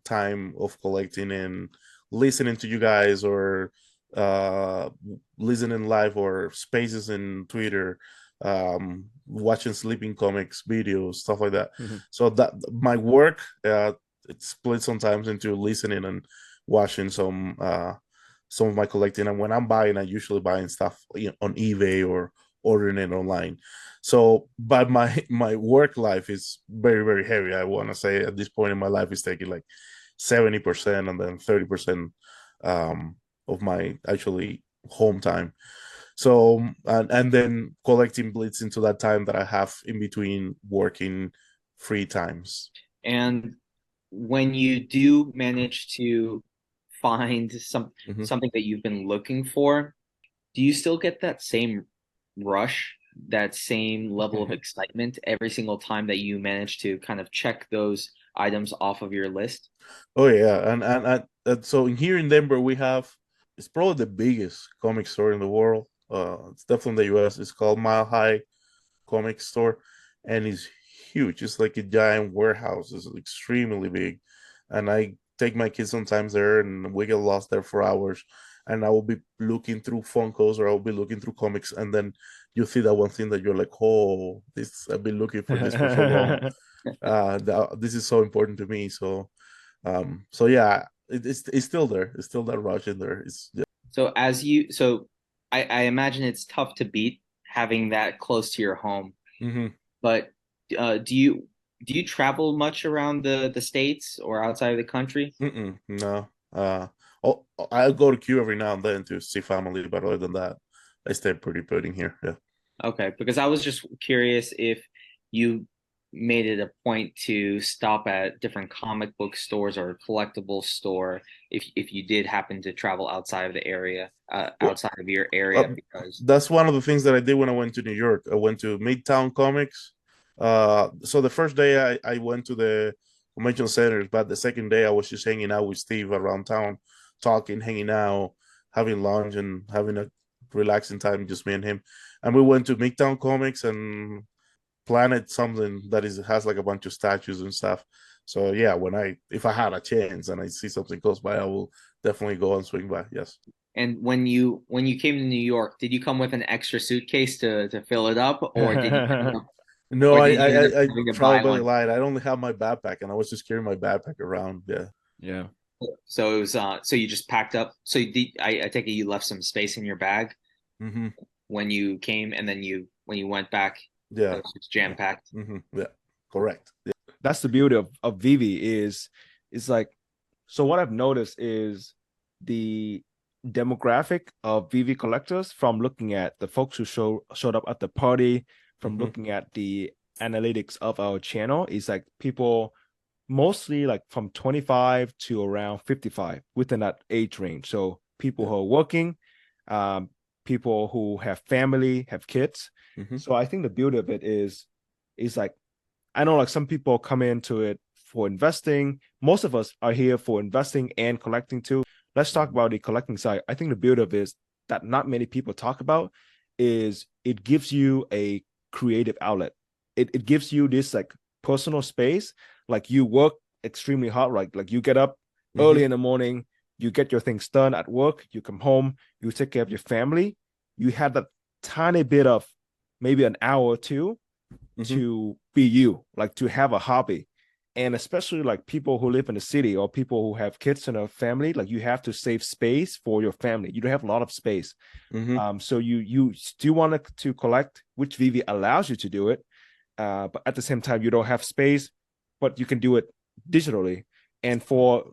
time of collecting and listening to you guys, or uh listening live or spaces in Twitter, watching sleeping comics videos, stuff like that. Mm-hmm. So that my work, it splits sometimes into listening and watching some of my collecting. And when I'm buying, I usually buying stuff, on eBay or ordering it online. So, but my work life is very, very heavy. I want to say at this point in my life is taking like 70%, and then 30% of my actually home time. So, and then collecting bleeds into that time that I have in between working free times. And when you do manage to find Mm-hmm. something that you've been looking for, do you still get that same rush, that same level of excitement every single time that you manage to kind of check those items off of your list? Oh yeah, and so here in Denver we have, it's probably the biggest comic store in the world. It's definitely in the U.S. It's called Mile High Comic Store, and it's huge. It's like a giant warehouse. It's extremely big, and I take my kids sometimes there, and we get lost there for hours. And I will be looking through Funkos, or I'll be looking through comics, and then you see that one thing that you're like, oh, this I've been looking for this for so long. This is so important to me. So yeah, it's still there. It's still that rush in there. It's yeah. So I imagine it's tough to beat having that close to your home. Mm-hmm. But do you travel much around the states or outside of the country? No. I'll go to Cuba every now and then to see family, but other than that, I stay pretty put in here. Yeah. Okay, because I was just curious if you made it a point to stop at different comic book stores or collectible store if you did happen to travel outside of the area, Well, outside of your area, because that's one of the things that I did when I went to New York. I went to Midtown Comics. So the first day I went to the convention centers, but the second day I was just hanging out with Steve around town, talking, hanging out, having lunch, and having a relaxing time, just me and him. And we went to Midtown Comics and planted something that has like a bunch of statues and stuff. So yeah, if I had a chance and I see something close by, I will definitely go and swing by. Yes. and when you came to New York, did you come with an extra suitcase to fill it up, or did you No, or I, did you end up I I having to buy probably one? lied. I only have my backpack, and I was just carrying my backpack around. Yeah. Yeah. So it was so you just packed up. So I take it you left some space in your bag Mm-hmm. when you came, and then when you went back, it Yeah. was just jam packed. Mm-hmm. Yeah. Correct. Yeah. That's the beauty of VeVe is it's like, so what I've noticed is the demographic of VeVe collectors, from looking at the folks who showed up at the party, from Mm-hmm. looking at the analytics of our channel, is like people mostly like from 25 to around 55, within that age range. So people who are working, people who have family, have kids. So I think the beauty of it is like, I know like some people come into it for investing. Most of us are here for investing and collecting too. Let's talk about the collecting side. I think the beauty of it is that not many people talk about is it gives you a creative outlet. It gives you this like personal space. Like you work extremely hard, right? Like you get up early in the morning, you get your things done at work, you come home, you take care of your family. You have that tiny bit of maybe an hour or two to be you, like to have a hobby. And especially like people who live in the city or people who have kids in a family, like you have to save space for your family. You don't have a lot of space. So you still want to collect, which VeVe allows you to do it. But at the same time, you don't have space, but you can do it digitally. And for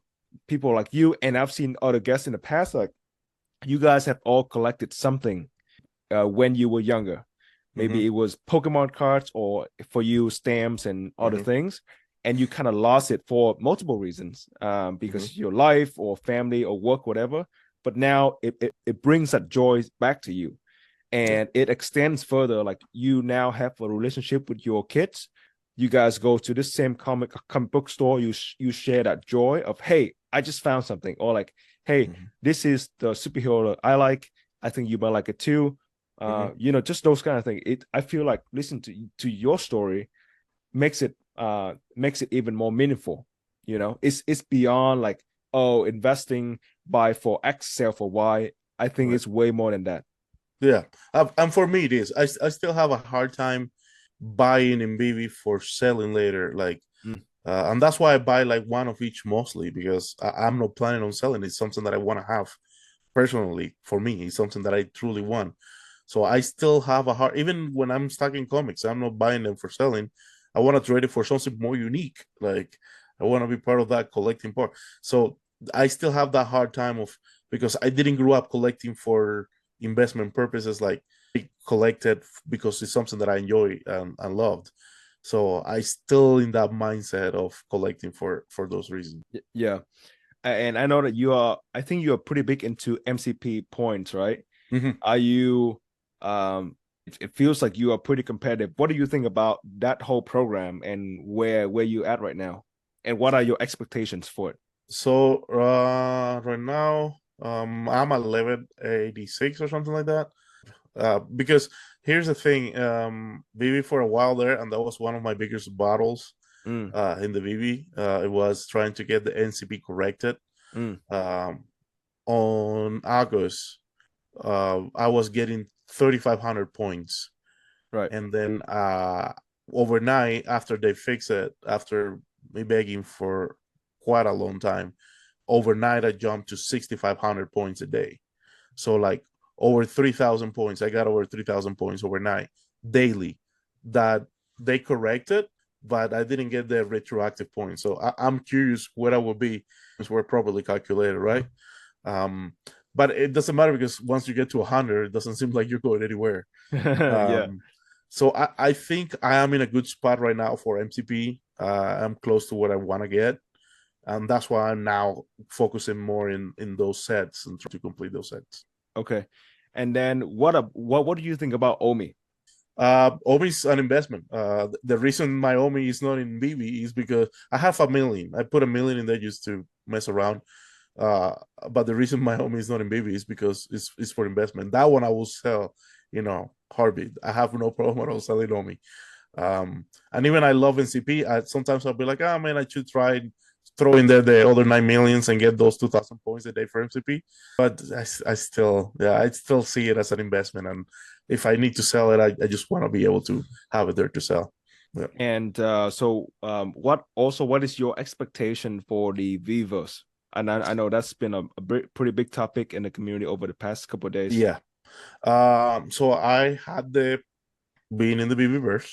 people like you, and I've seen other guests in the past, like you guys have all collected something when you were younger. Maybe it was Pokemon cards, or for you, stamps and other things. And you kind of lost it for multiple reasons, because your life or family or work, whatever. But now it brings that joy back to you. And it extends further. Like you now have a relationship with your kids. You guys go to the same comic book store. You share that joy of, hey, I just found something. Or like, hey, this is the superhero I like. I think you might like it too. Just those kind of things. I feel like listening to your story makes it even more meaningful. It's beyond like, oh, investing, buy for X, sell for Y. I think it's way more than that. Yeah, and for me it is. I still have a hard time buying in VeVe for selling later. Like, and that's why I buy like one of each mostly, because I'm not planning on selling. It's something that I want to have personally. For me, it's something that I truly want. So I still have a hard, even when I'm stacking comics, I'm not buying them for selling. I want to trade it for something more unique. Like I want to be part of that collecting part. So I still have that hard time because I didn't grow up collecting for investment purposes. Like I collected because it's something that I enjoy and loved. So I still in that mindset of collecting for those reasons. Yeah. And I know that I think you are pretty big into MCP points, right? Are you, it feels like you are pretty competitive. What do you think about that whole program and where you at right now? And what are your expectations for it? So right now, I'm at 1186 or something like that. Because here's the thing, VeVe for a while there, and that was one of my biggest battles in the VeVe. It was trying to get the MCP corrected. On August, I was getting 3,500 points. Right. And then overnight, after they fix it, after me begging for quite a long time, overnight I jumped to 6,500 points a day. So like over 3,000 points. I got over 3,000 points overnight daily that they corrected, but I didn't get the retroactive points. So I'm curious what I will be because we're properly calculated, right? But it doesn't matter because once you get to 100, it doesn't seem like you're going anywhere. Yeah. So I think I am in a good spot right now for MCP. I'm close to what I want to get. And that's why I'm now focusing more in those sets and trying to complete those sets. Okay. And then what do you think about OMI? OMI is an investment. The reason my OMI is not in VeVe is because I have $1 million. I put $1 million in there just to mess around. But the reason my OMI is not in VeVe is because it's for investment. That one I will sell, heartbeat. I have no problem at all selling OMI. And even I love MCP. Sometimes I'll be like, oh man, I should try throw in there the other 9 millions and get those 2,000 points a day for MCP. But I still see it as an investment. And if I need to sell it, I just want to be able to have it there to sell. Yeah. And what is your expectation for the VeVeVerse? And I know that's been a pretty big topic in the community over the past couple of days. Yeah. So I had been in the VeVeVerse,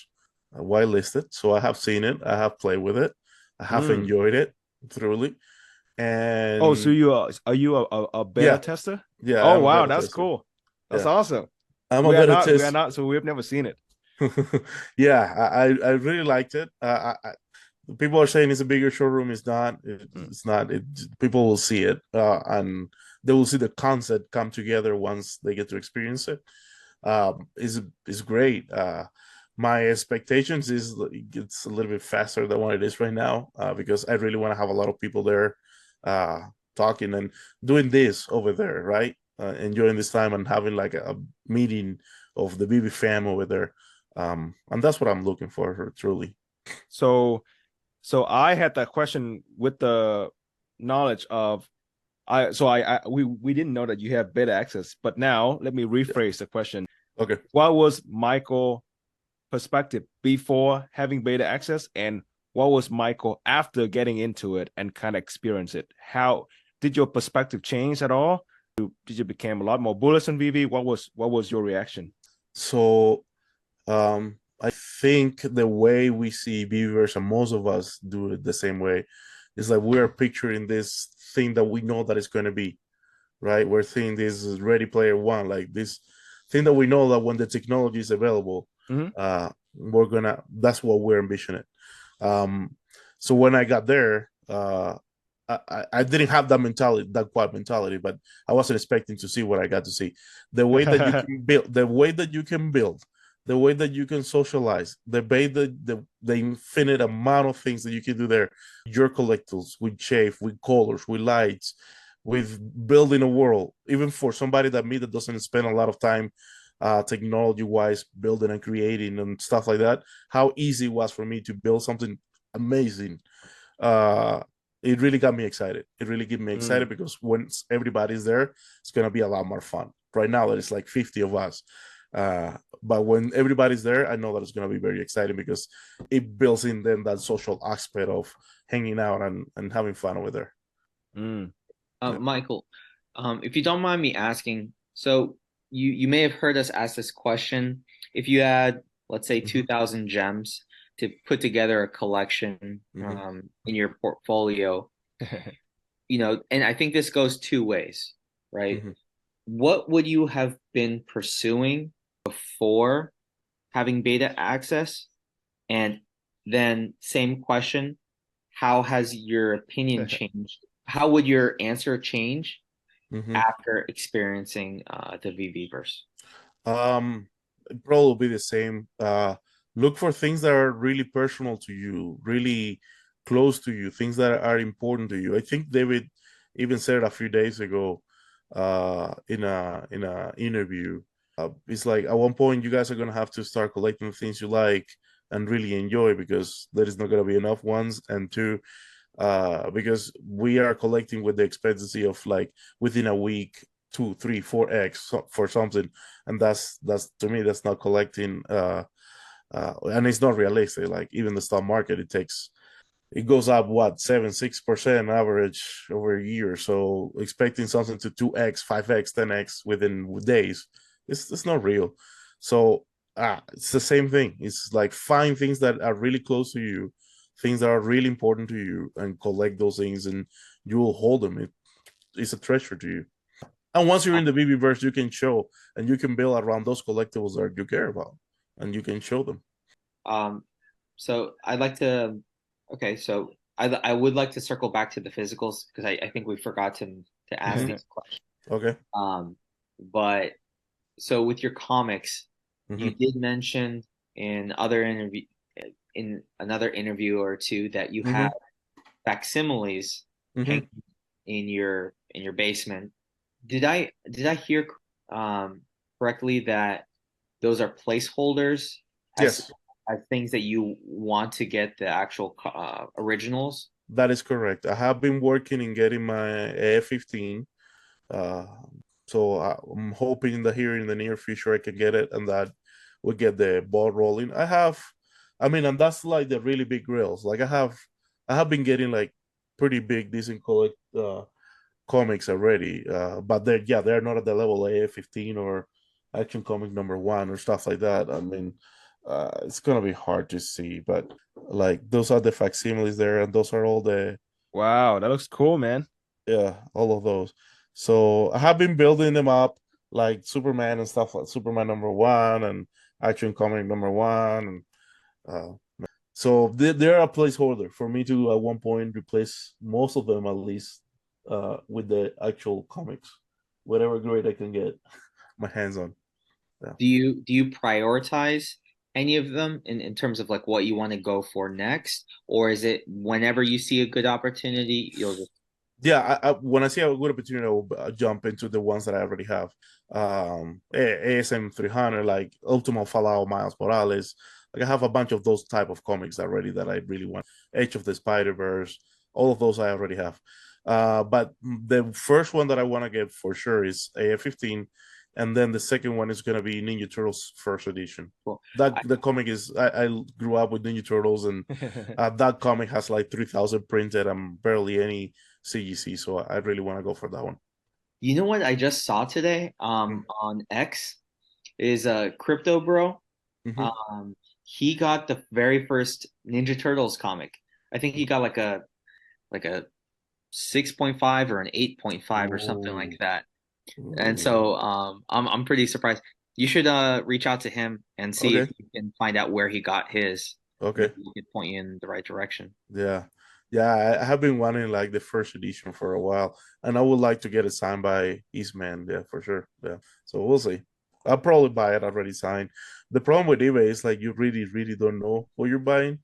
whitelisted. So I have seen it. I have played with it. I have enjoyed it thoroughly. And so are you a beta tester? Yeah. Oh wow, that's tester. Cool. That's awesome. I'm a beta tester. We are not, so we've never seen it. Yeah, I really liked it. People are saying it's a bigger showroom. It's not. It's not. People will see it, and they will see the concept come together once they get to experience it. Is great. My expectations is it's a little bit faster than what it is right now, because I really want to have a lot of people there, talking and doing this over there, right? Enjoying this time and having like a meeting of the VeVe fam over there, and that's what I'm looking for, truly. So I had that question with the knowledge of we didn't know that you have beta access, but now let me rephrase the question. Okay. What was Michael perspective before having beta access, and what was Michael after getting into it and kind of experience it? How did your perspective change at all? Did you become a lot more bullish on VeVe? What was your reaction? So I think the way we see VeVeVerse, and most of us do it the same way, is like we're picturing this thing that we know that it's going to be, right? We're thinking this is Ready Player One, like this thing that we know that when the technology is available, that's what we're envisioning. So when I got there, I didn't have that mentality, that quad mentality, but I wasn't expecting to see what I got to see. The way that you can build, the way that you can build, the way that you can socialize, the way the infinite amount of things that you can do there, your collectibles, with shape, with colors, with lights, with building a world, even for somebody that me that doesn't spend a lot of time technology wise building and creating and stuff like that, how easy it was for me to build something amazing. It really got me excited. It really got me excited because once everybody's there, it's gonna be a lot more fun. Right now, there's like 50 of us, but when everybody's there, I know that it's gonna be very exciting because it builds in then that social aspect of hanging out and having fun over there. Michael, if you don't mind me asking, so you may have heard us ask this question. If you had, let's say, 2,000 gems to put together a collection in your portfolio, and I think this goes two ways, right? What would you have been pursuing before having beta access? And then same question, how has your opinion changed? How would your answer change after experiencing the VeVeVerse? It probably will be the same. Look for things that are really personal to you, really close to you, things that are important to you. I think David even said it a few days ago in a interview. It's like at one point you guys are gonna have to start collecting things you like and really enjoy, because there is not gonna be enough ones, and two, because we are collecting with the expectancy of like within a week 2, 3, 4x for something, and that's to me that's not collecting, and it's not realistic. Like even the stock market, it goes up what 7-6% average over a year, so expecting something to 2x 5x 10x within days, it's not real. So it's the same thing. It's like find things that are really close to you, things that are really important to you, and collect those things, and you will hold them. It's a treasure to you. And once you're in the VeVeVerse, you can show and you can build around those collectibles that you care about, and you can show them. So I'd like to. Okay, so I would like to circle back to the physicals because I think we forgot to ask these questions. Okay. But so with your comics, you did mention in another interview or two that you have facsimiles hanging in your basement. Did I hear correctly that those are placeholders Yes, as things that you want to get the actual originals? that is correct. I have been working in getting my A15, so I'm hoping that here in the near future I can get it, and that will get the ball rolling. And that's like the really big grills. Like I have been getting like pretty big, decent comics already, but they're not at the level of A15 or Action Comic #1 or stuff like that. I mean, it's gonna be hard to see, but like those are the facsimiles there, and those are all the Wow, that looks cool, man. Yeah, all of those. So I have been building them up like Superman and stuff, like Superman #1 and Action Comic #1, and So they're a placeholder for me to at one point replace most of them at least with the actual comics, whatever grade I can get my hands on. Yeah. Do you prioritize any of them in terms of like what you want to go for next, or is it whenever you see a good opportunity, you'll just Yeah, when I see a good opportunity, I'll jump into the ones that I already have. ASM 300, like Ultimo Fallout, Miles Morales. Like I have a bunch of those type of comics already that I really want. Age of the Spider-Verse, all of those I already have. But the first one that I want to get for sure is AF-15, and then the second one is gonna be Ninja Turtles first edition. cool. That the comic is I grew up with Ninja Turtles, and that comic has like 3,000 printed and barely any CGC, so I really want to go for that one. You know what I just saw today on X is Crypto Bro. Mm-hmm. He got the very first Ninja Turtles comic. I think he got like a 6.5 or an 8.5 or something like that. And so I'm pretty surprised. You should reach out to him and see if Okay. you can find out where he got his. Okay. Maybe he could point you in the right direction. Yeah. Yeah, I have been wanting like the first edition for a while, and I would like to get it signed by Eastman. Yeah, for sure. Yeah. So we'll see. I'll probably buy it already signed. The problem with eBay is like you really, really don't know what you're buying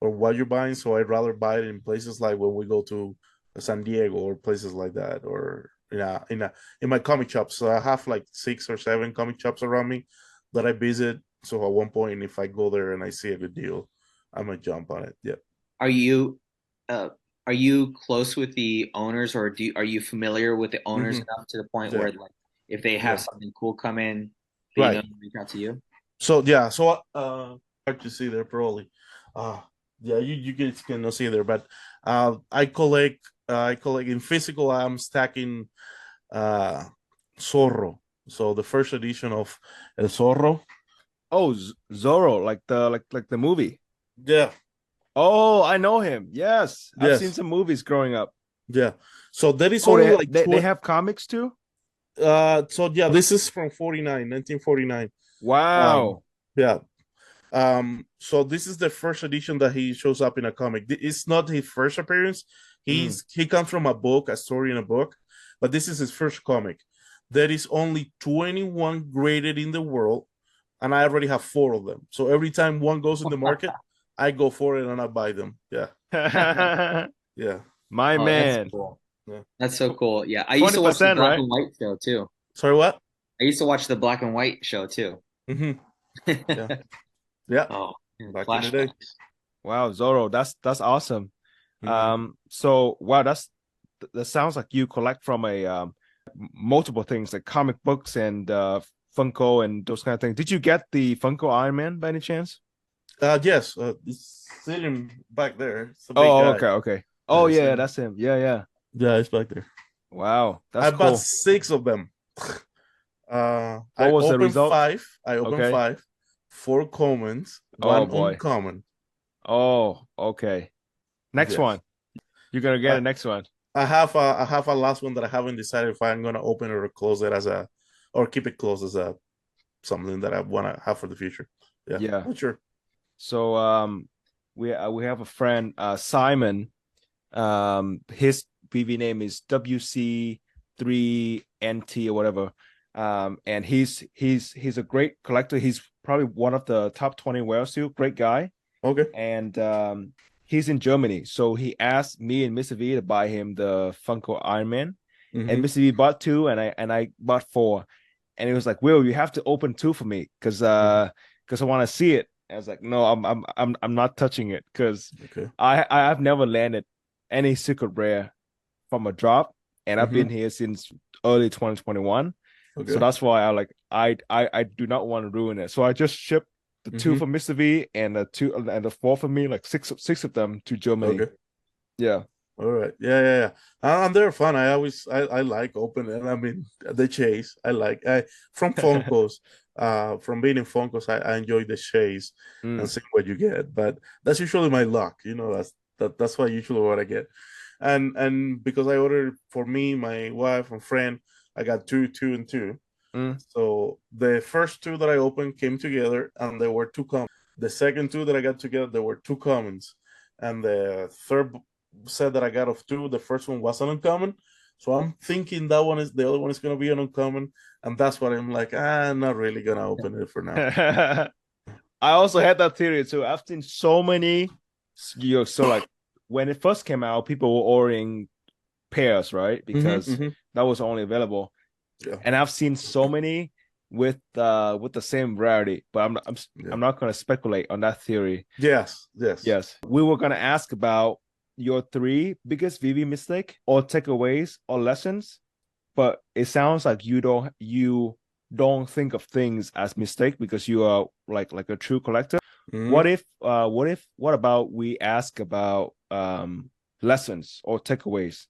or what you're buying. So I'd rather buy it in places like when we go to San Diego or places like that, or in my comic shops. So I have like 6 or 7 comic shops around me that I visit. So at one point, if I go there and I see a good deal, I might jump on it. Yeah. Are you uh are you close with the owners, or are you familiar with the owners Hmm. enough to the point Yeah. where like if they have Yeah. something cool come in, they Right. reach out to you? So yeah, so hard to see there probably. Uh yeah, you guys cannot see there, but I collect in physical. I'm stacking uh Zorro. So the first edition of El Zorro. Oh, Zoro, like the movie. Yeah. Oh, I know him. Yes, I've seen Yes. some movies growing up. Yeah. So that is Oh, only like they have comics too? so yeah, this is from 1949. Wow. Yeah. So this is the first edition that he shows up in a comic. It's not his first appearance. Mm. He comes from a book, a story in a book, but this is his first comic. There is only 21 graded in the world, and I already have 4 of them. So every time one goes in the market, I go for it and I buy them. Yeah. Yeah. My Oh, that's man. cool. Yeah. That's so cool. Yeah, I used to watch the 20%, black right? and white show too. Sorry, what? I used to watch the black and white show too. Mm-hmm. Yeah. Yeah. Oh, Back in the day. flashbacks. Wow, Zoro, that's awesome. Mm-hmm. So wow, that sounds like you collect from a multiple things like comic books and Funko and those kind of things. Did you get the Funko Iron Man by any chance? Yes. It's sitting back there. It's a big Oh, guy. okay. Oh Yeah, yeah, that's him. Yeah. yeah, it's back there. Wow, I that's bought cool. 6 of them. What was the result? I opened Okay. 5, 4 commons, Oh 1 boy. uncommon. Oh, okay. Next Yes. one. You're gonna get I, the next one. I have a last one that I haven't decided if I'm gonna open it or close it or keep it closed as a something that I wanna have for the future. Yeah, Yeah. not sure. So we have a friend Simon. His VeVe name is WC3NT or whatever. And he's a great collector. He's probably one of the top 20 whales too. Great guy. Okay. And he's in Germany. So he asked me and MisterV to buy him the Funko Iron Man. Mm-hmm. And MisterV bought 2 and I bought 4. And he was like, Will, you have to open 2 for me because I want to see it. I was like, no, I'm not touching it because Okay. I've never landed any secret rare from a drop, and I've been here since early 2021. Okay. So that's why I do not want to ruin it. So I just shipped the 2 for MisterV and the 4 for me, like six of them to Germany. Okay. Yeah. All right. Yeah. And they're fun. I like opening. I mean, the chase. From Funkos. From being in Funkos, I enjoy the chase and seeing what you get. But that's usually my luck. That's why usually what I get. And because I ordered for me, my wife and friend, I got 2, 2, and 2. So the first 2 that I opened came together, and there were 2 commons. The second two that I got together, there were two commons, and the third set that I got of two, the first one was an uncommon. So I'm thinking that one is the other one is gonna be an uncommon, and that's what I'm like. I'm not really gonna open it for now. I also had that theory too. I've seen so many, so like when it first came out, people were ordering pairs, right? Because that was only available. Yeah. And I've seen so many with the same rarity, but I'm not going to speculate on that theory. Yes. We were going to ask about your 3 biggest VeVe mistake or takeaways or lessons, but it sounds like you don't think of things as mistake because you are like a true collector. What about we ask about lessons or takeaways?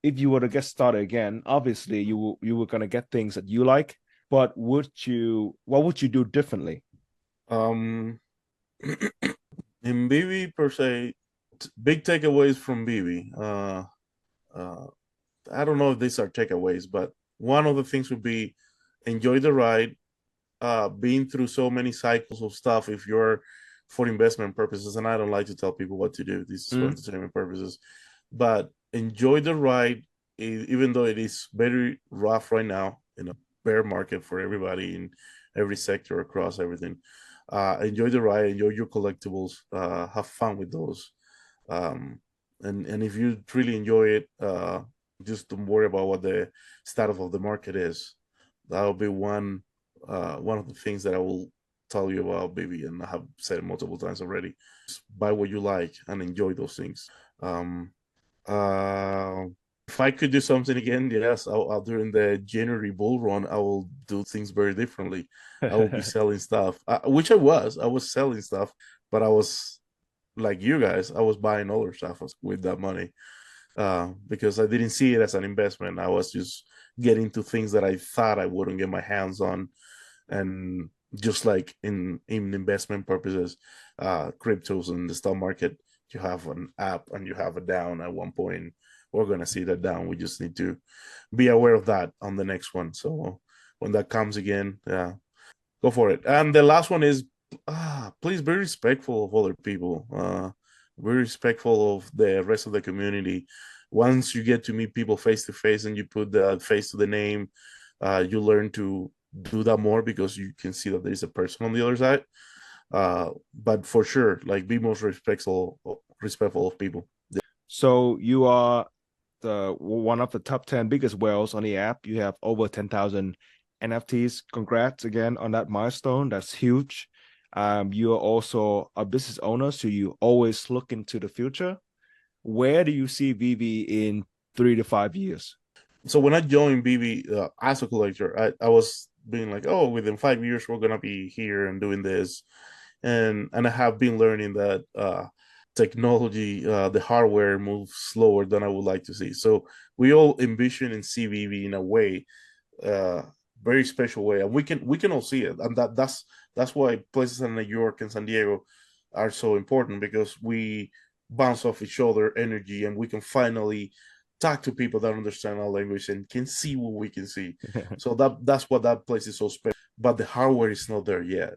If you were to get started again, obviously you were gonna get things that you like, but what would you do differently? In VeVe per se, big takeaways from VeVe. I don't know if these are takeaways, but one of the things would be enjoy the ride. Being through so many cycles of stuff, if you're for investment purposes, and I don't like to tell people what to do, this is for entertainment purposes, but enjoy the ride, even though it is very rough right now in a bear market for everybody in every sector across everything. Enjoy the ride, enjoy your collectibles, have fun with those, and if you really enjoy it, just don't worry about what the status of the market is. That will be one of the things that I will tell you about, baby, and I have said it multiple times already. Just buy what you like and enjoy those things. If I could do something again, yes, during the January bull run, I will do things very differently. I will be selling stuff, which I was selling stuff, but I was like you guys, I was buying other stuff with that money, because I didn't see it as an investment. I was just getting to things that I thought I wouldn't get my hands on, and just like in investment purposes, cryptos and the stock market, you have an up and you have a down. At one point we're going to see that down. We just need to be aware of that on the next one. So when that comes again, go for it. And the last one is, please be respectful of other people. Be respectful of the rest of the community. Once you get to meet people face to face and you put the face to the name, you learn to do that more because you can see that there's a person on the other side. But for sure, like, be most respectful of people. So you are one of the top 10 biggest whales on the app. You have over 10,000 NFTs. Congrats again on that milestone. That's huge. You are also a business owner, so you always look into the future. Where do you see VeVe in 3 to 5 years? So when I joined VeVe as a collector, I was being like, oh, within 5 years we're gonna be here and doing this, and I have been learning that technology, the hardware moves slower than I would like to see. So we all envision and see VeVe in a way, very special way, and we can all see it, and that's why places in New York and San Diego are so important, because we bounce off each other energy, and we can finally talk to people that understand our language and can see what we can see. So that's what that place is so special. But the hardware is not there yet.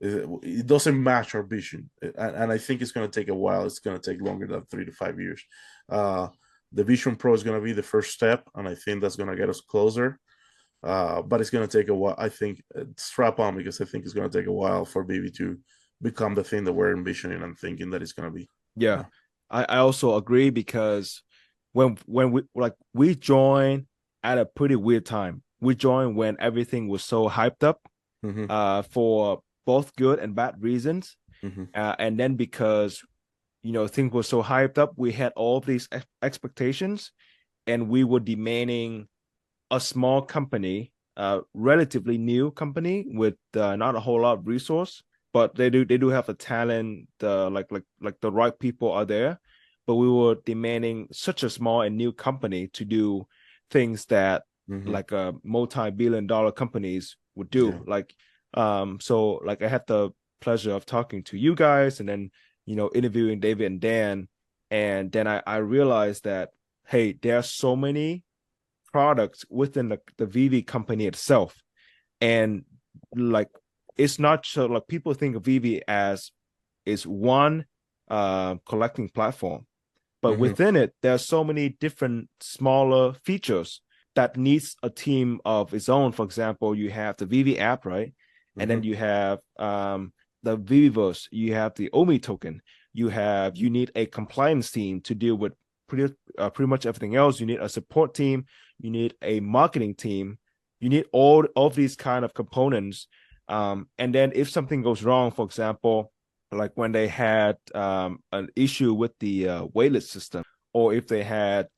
It doesn't match our vision, and I think it's going to take a while. It's going to take longer than 3 to 5 years. The Vision Pro is going to be the first step, and I think that's going to get us closer. But it's going to take a while. I think strap on, because I think it's going to take a while for VeVe to become the thing that we're envisioning and thinking that it's going to be. Yeah. I also agree, because when we joined at a pretty weird time. We joined when everything was so hyped up, for both good and bad reasons. And then because, things were so hyped up, we had all these expectations, and we were demanding a small company, relatively new company with not a whole lot of resource, but they do have the talent, like the right people are there. But we were demanding such a small and new company to do things that like multi-billion-dollar companies would do. So I had the pleasure of talking to you guys, and then interviewing David and Dan, and then I realized that, hey, there are so many products within the VeVe company itself, and it's not so like people think of VeVe as is one collecting platform, but within it, there are so many different smaller features that needs a team of its own. For example, you have the VeVe app, right? And then you have the VeVeVerse, you have the OMI token, you need a compliance team to deal with pretty much everything else. You need a support team, you need a marketing team, you need all of these kind of components. And then if something goes wrong, for example, like when they had an issue with the waitlist system, or if they had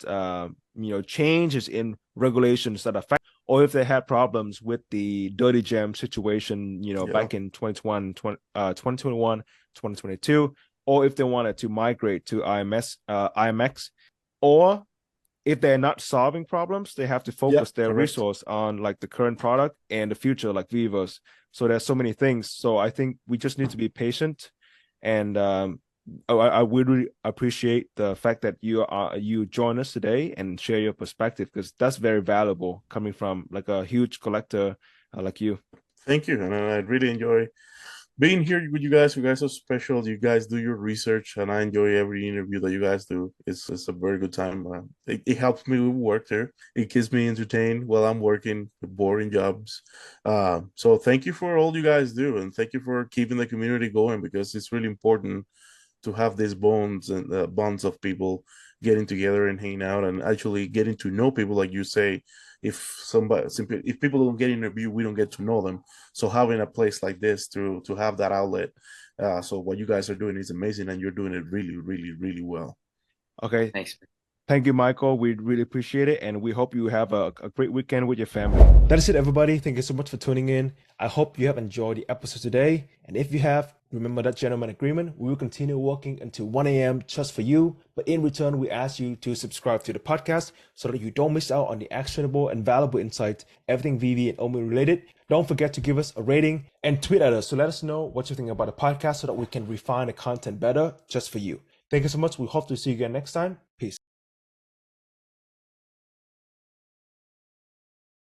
changes in regulations that affect, or if they had problems with the dirty gem situation, back in 2021, 2022, or if they wanted to migrate to IMX, or if they're not solving problems, they have to focus their resource on like the current product and the future, like VeVeVerse. So there's so many things. So I think we just need to be patient. And I would really appreciate the fact that you join us today and share your perspective, because that's very valuable coming from like a huge collector like you. Thank you, and I really enjoy being here with you guys. You guys are special. You guys do your research, and I enjoy every interview that you guys do. It's a very good time. It helps me work there. It keeps me entertained while I'm working boring jobs. So thank you for all you guys do, and thank you for keeping the community going, because it's really important to have these bonds and bonds of people getting together and hanging out and actually getting to know people. Like you say, if people don't get interviewed, we don't get to know them. So having a place like this to have that outlet. So what you guys are doing is amazing, and you're doing it really, really, really well. Okay. Thanks. Thank you, Michael. We really appreciate it, and we hope you have a great weekend with your family. That is it, everybody. Thank you so much for tuning in. I hope you have enjoyed the episode today, and if you have, remember that gentleman agreement. We will continue working until 1 a.m. just for you, but in return, we ask you to subscribe to the podcast so that you don't miss out on the actionable and valuable insights, everything VeVe and OMI related. Don't forget to give us a rating and tweet at us to let us know what you think about the podcast so that we can refine the content better just for you. Thank you so much. We hope to see you again next time. Peace.